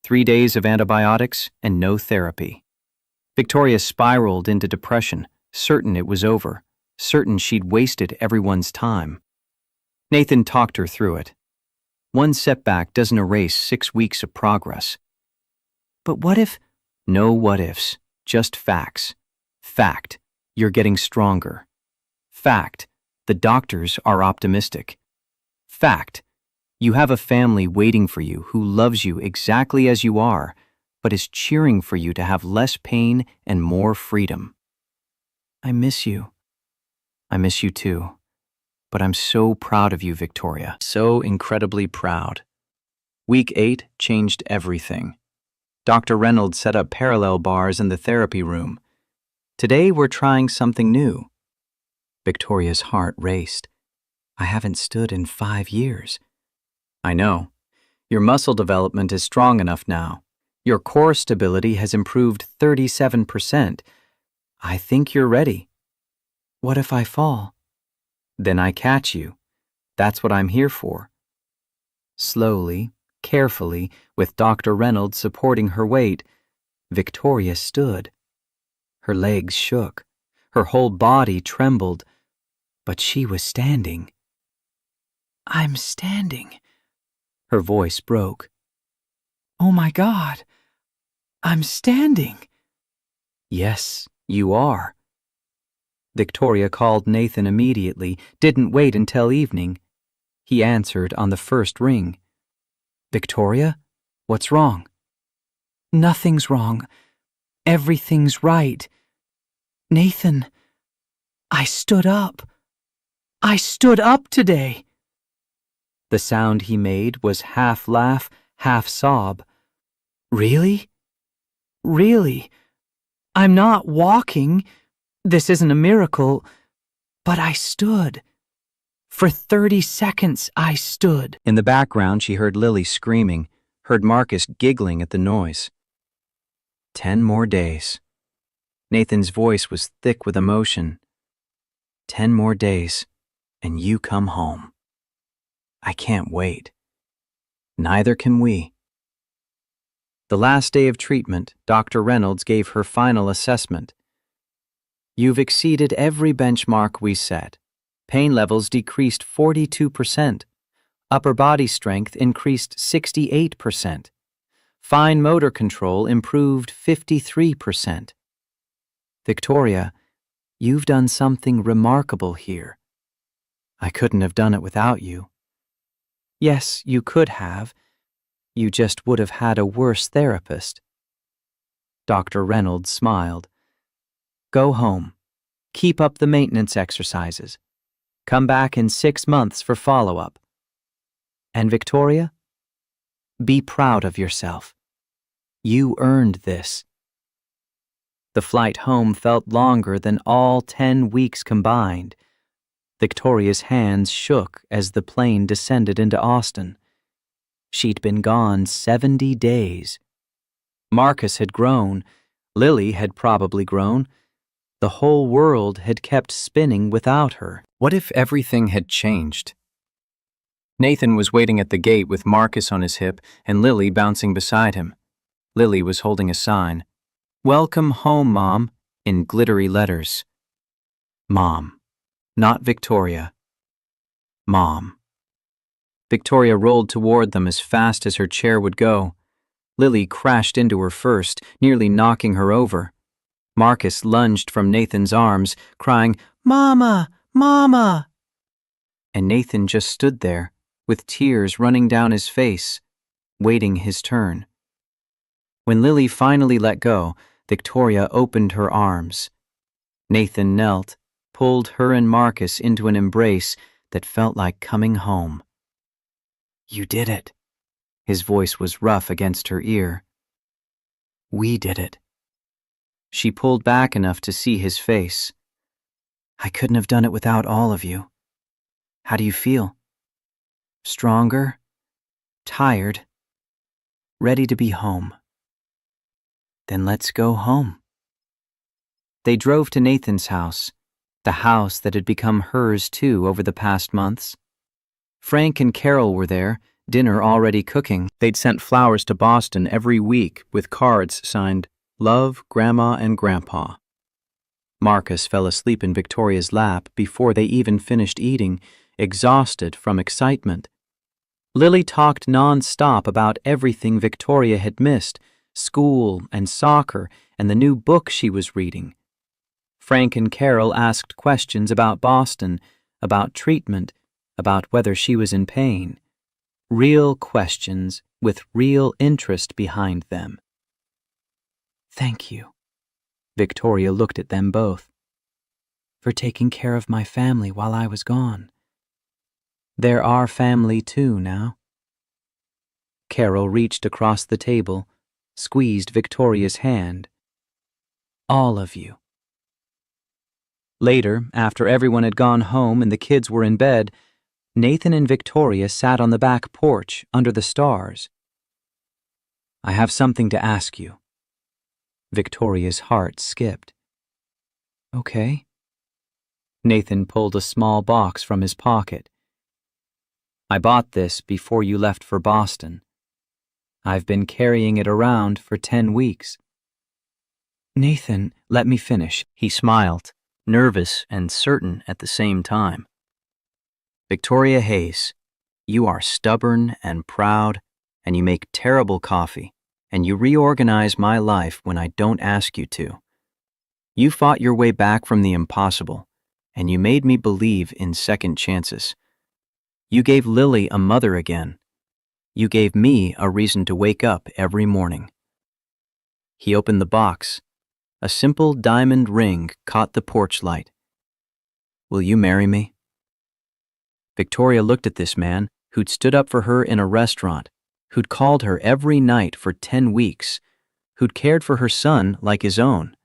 3 days of antibiotics and no therapy. Victoria spiraled into depression, certain it was over, certain she'd wasted everyone's time. Nathan talked her through it. One setback doesn't erase 6 weeks of progress. But what if? No what ifs, just facts. Fact, you're getting stronger. Fact, the doctors are optimistic. Fact, you have a family waiting for you who loves you exactly as you are, but is cheering for you to have less pain and more freedom. I miss you. I miss you too. But I'm so proud of you, Victoria. So incredibly proud. Week 8 changed everything. Dr. Reynolds set up parallel bars in the therapy room. Today we're trying something new. Victoria's heart raced. I haven't stood in 5 years. I know. Your muscle development is strong enough now. Your core stability has improved 37%. I think you're ready. What if I fall? Then I catch you. That's what I'm here for. Slowly, carefully, with Dr. Reynolds supporting her weight, Victoria stood. Her legs shook. Her whole body trembled. But she was standing. I'm standing. Her voice broke. Oh my God. I'm standing. Yes, you are. Victoria called Nathan immediately, didn't wait until evening. He answered on the first ring. Victoria, what's wrong? Nothing's wrong. Everything's right. Nathan, I stood up. I stood up today. The sound he made was half laugh, half sob. Really? Really? I'm not walking. This isn't a miracle. But I stood. For 30 seconds, I stood. In the background, she heard Lily screaming, heard Marcus giggling at the noise. 10 more days. Nathan's voice was thick with emotion. 10 more days, and you come home. I can't wait. Neither can we. The last day of treatment, Dr. Reynolds gave her final assessment. You've exceeded every benchmark we set. Pain levels decreased 42%. Upper body strength increased 68%. Fine motor control improved 53%. Victoria, you've done something remarkable here. I couldn't have done it without you. Yes, you could have. You just would have had a worse therapist. Dr. Reynolds smiled. Go home. Keep up the maintenance exercises. Come back in 6 months for follow-up. And Victoria, be proud of yourself. You earned this. The flight home felt longer than all 10 weeks combined. Victoria's hands shook as the plane descended into Austin. She'd been gone 70 days. Marcus had grown. Lily had probably grown. The whole world had kept spinning without her. What if everything had changed? Nathan was waiting at the gate with Marcus on his hip and Lily bouncing beside him. Lily was holding a sign. Welcome home, Mom, in glittery letters. Mom, not Victoria. Mom. Victoria rolled toward them as fast as her chair would go. Lily crashed into her first, nearly knocking her over. Marcus lunged from Nathan's arms, crying, "Mama! Mama!" And Nathan just stood there, with tears running down his face, waiting his turn. When Lily finally let go, Victoria opened her arms. Nathan knelt, pulled her and Marcus into an embrace that felt like coming home. "You did it." His voice was rough against her ear. "We did it." She pulled back enough to see his face. "I couldn't have done it without all of you. How do you feel? Stronger? Tired? Ready to be home? Then let's go home." They drove to Nathan's house, the house that had become hers too over the past months. Frank and Carol were there, dinner already cooking. They'd sent flowers to Boston every week with cards signed, "Love, Grandma and Grandpa." Marcus fell asleep in Victoria's lap before they even finished eating, exhausted from excitement. Lily talked non-stop about everything Victoria had missed, school and soccer and the new book she was reading. Frank and Carol asked questions about Boston, about treatment, about whether she was in pain. Real questions with real interest behind them. "Thank you." Victoria looked at them both. "For taking care of my family while I was gone. They're our family too now." Carol reached across the table, squeezed Victoria's hand. "All of you." Later, after everyone had gone home and the kids were in bed, Nathan and Victoria sat on the back porch under the stars. "I have something to ask you." Victoria's heart skipped. "Okay." Nathan pulled a small box from his pocket. "I bought this before you left for Boston. I've been carrying it around for 10 weeks. "Nathan, let me finish." He smiled, nervous and certain at the same time. "Victoria Hayes, you are stubborn and proud, and you make terrible coffee, and you reorganize my life when I don't ask you to. You fought your way back from the impossible, and you made me believe in second chances. You gave Lily a mother again. You gave me a reason to wake up every morning." He opened the box. A simple diamond ring caught the porch light. "Will you marry me?" Victoria looked at this man who'd stood up for her in a restaurant, who'd called her every night for 10 weeks, who'd cared for her son like his own.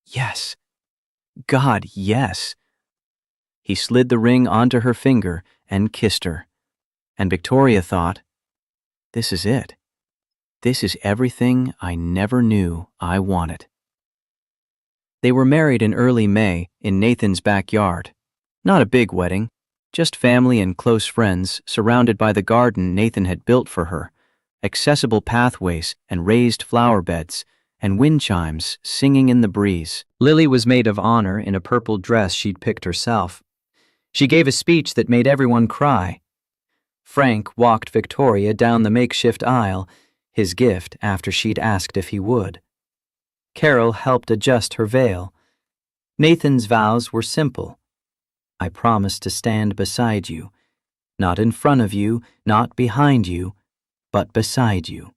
Yes. God, yes. He slid the ring onto her finger and kissed her. And Victoria thought, this is it. This is everything I never knew I wanted. They were married in early May in Nathan's backyard. Not a big wedding, just family and close friends surrounded by the garden Nathan had built for her, accessible pathways and raised flower beds, and wind chimes singing in the breeze. Lily was maid of honor in a purple dress she'd picked herself. She gave a speech that made everyone cry. Frank walked Victoria down the makeshift aisle, his gift after she'd asked if he would. Carol helped adjust her veil. Nathan's vows were simple. I promise to stand beside you, not in front of you, not behind you, but beside you.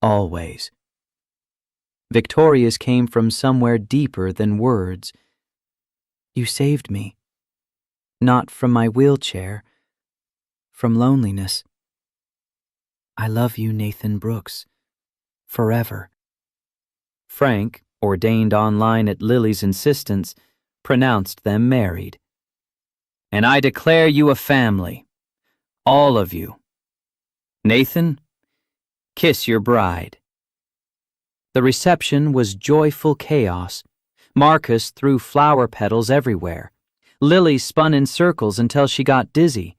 Always. Victoria's came from somewhere deeper than words. You saved me. Not from my wheelchair, from loneliness. I love you, Nathan Brooks, forever. Frank, ordained online at Lily's insistence, pronounced them married. And I declare you a family, all of you. Nathan, kiss your bride. The reception was joyful chaos. Marcus threw flower petals everywhere. Lily spun in circles until she got dizzy.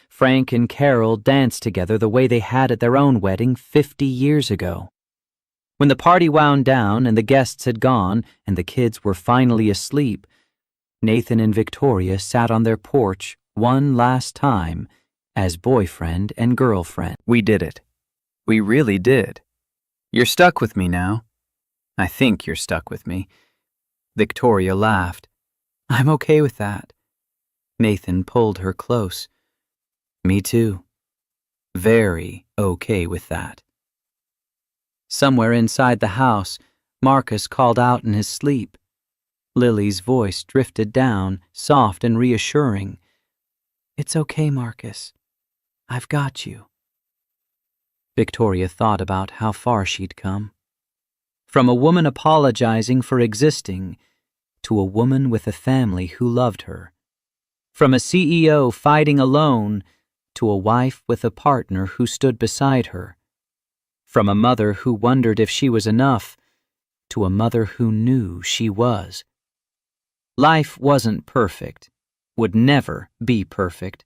Frank and Carol danced together the way they had at their own wedding 50 years ago. When the party wound down and the guests had gone and the kids were finally asleep, Nathan and Victoria sat on their porch one last time as boyfriend and girlfriend. We did it. We really did. You're stuck with me now. I think you're stuck with me. Victoria laughed. I'm okay with that. Nathan pulled her close. Me too. Very okay with that. Somewhere inside the house, Marcus called out in his sleep. Lily's voice drifted down, soft and reassuring. It's okay, Marcus. I've got you. Victoria thought about how far she'd come. From a woman apologizing for existing to a woman with a family who loved her. From a CEO fighting alone to a wife with a partner who stood beside her. From a mother who wondered if she was enough to a mother who knew she was. Life wasn't perfect, would never be perfect.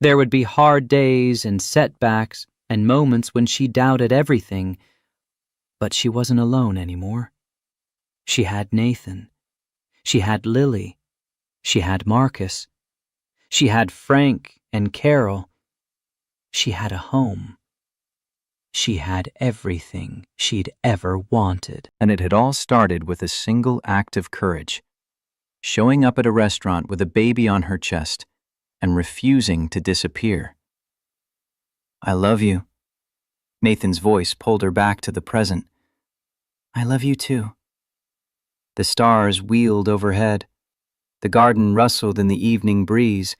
There would be hard days and setbacks and moments when she doubted everything, but she wasn't alone anymore. She had Nathan. She had Lily. She had Marcus. She had Frank and Carol. She had a home. She had everything she'd ever wanted. And it had all started with a single act of courage. Showing up at a restaurant with a baby on her chest and refusing to disappear. I love you. Nathan's voice pulled her back to the present. I love you too. The stars wheeled overhead. The garden rustled in the evening breeze.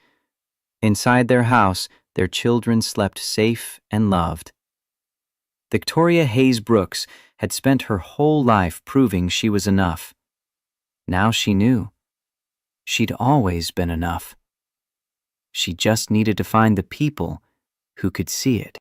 Inside their house, their children slept safe and loved. Victoria Hayes Brooks had spent her whole life proving she was enough. Now she knew. She'd always been enough. She just needed to find the people who could see it.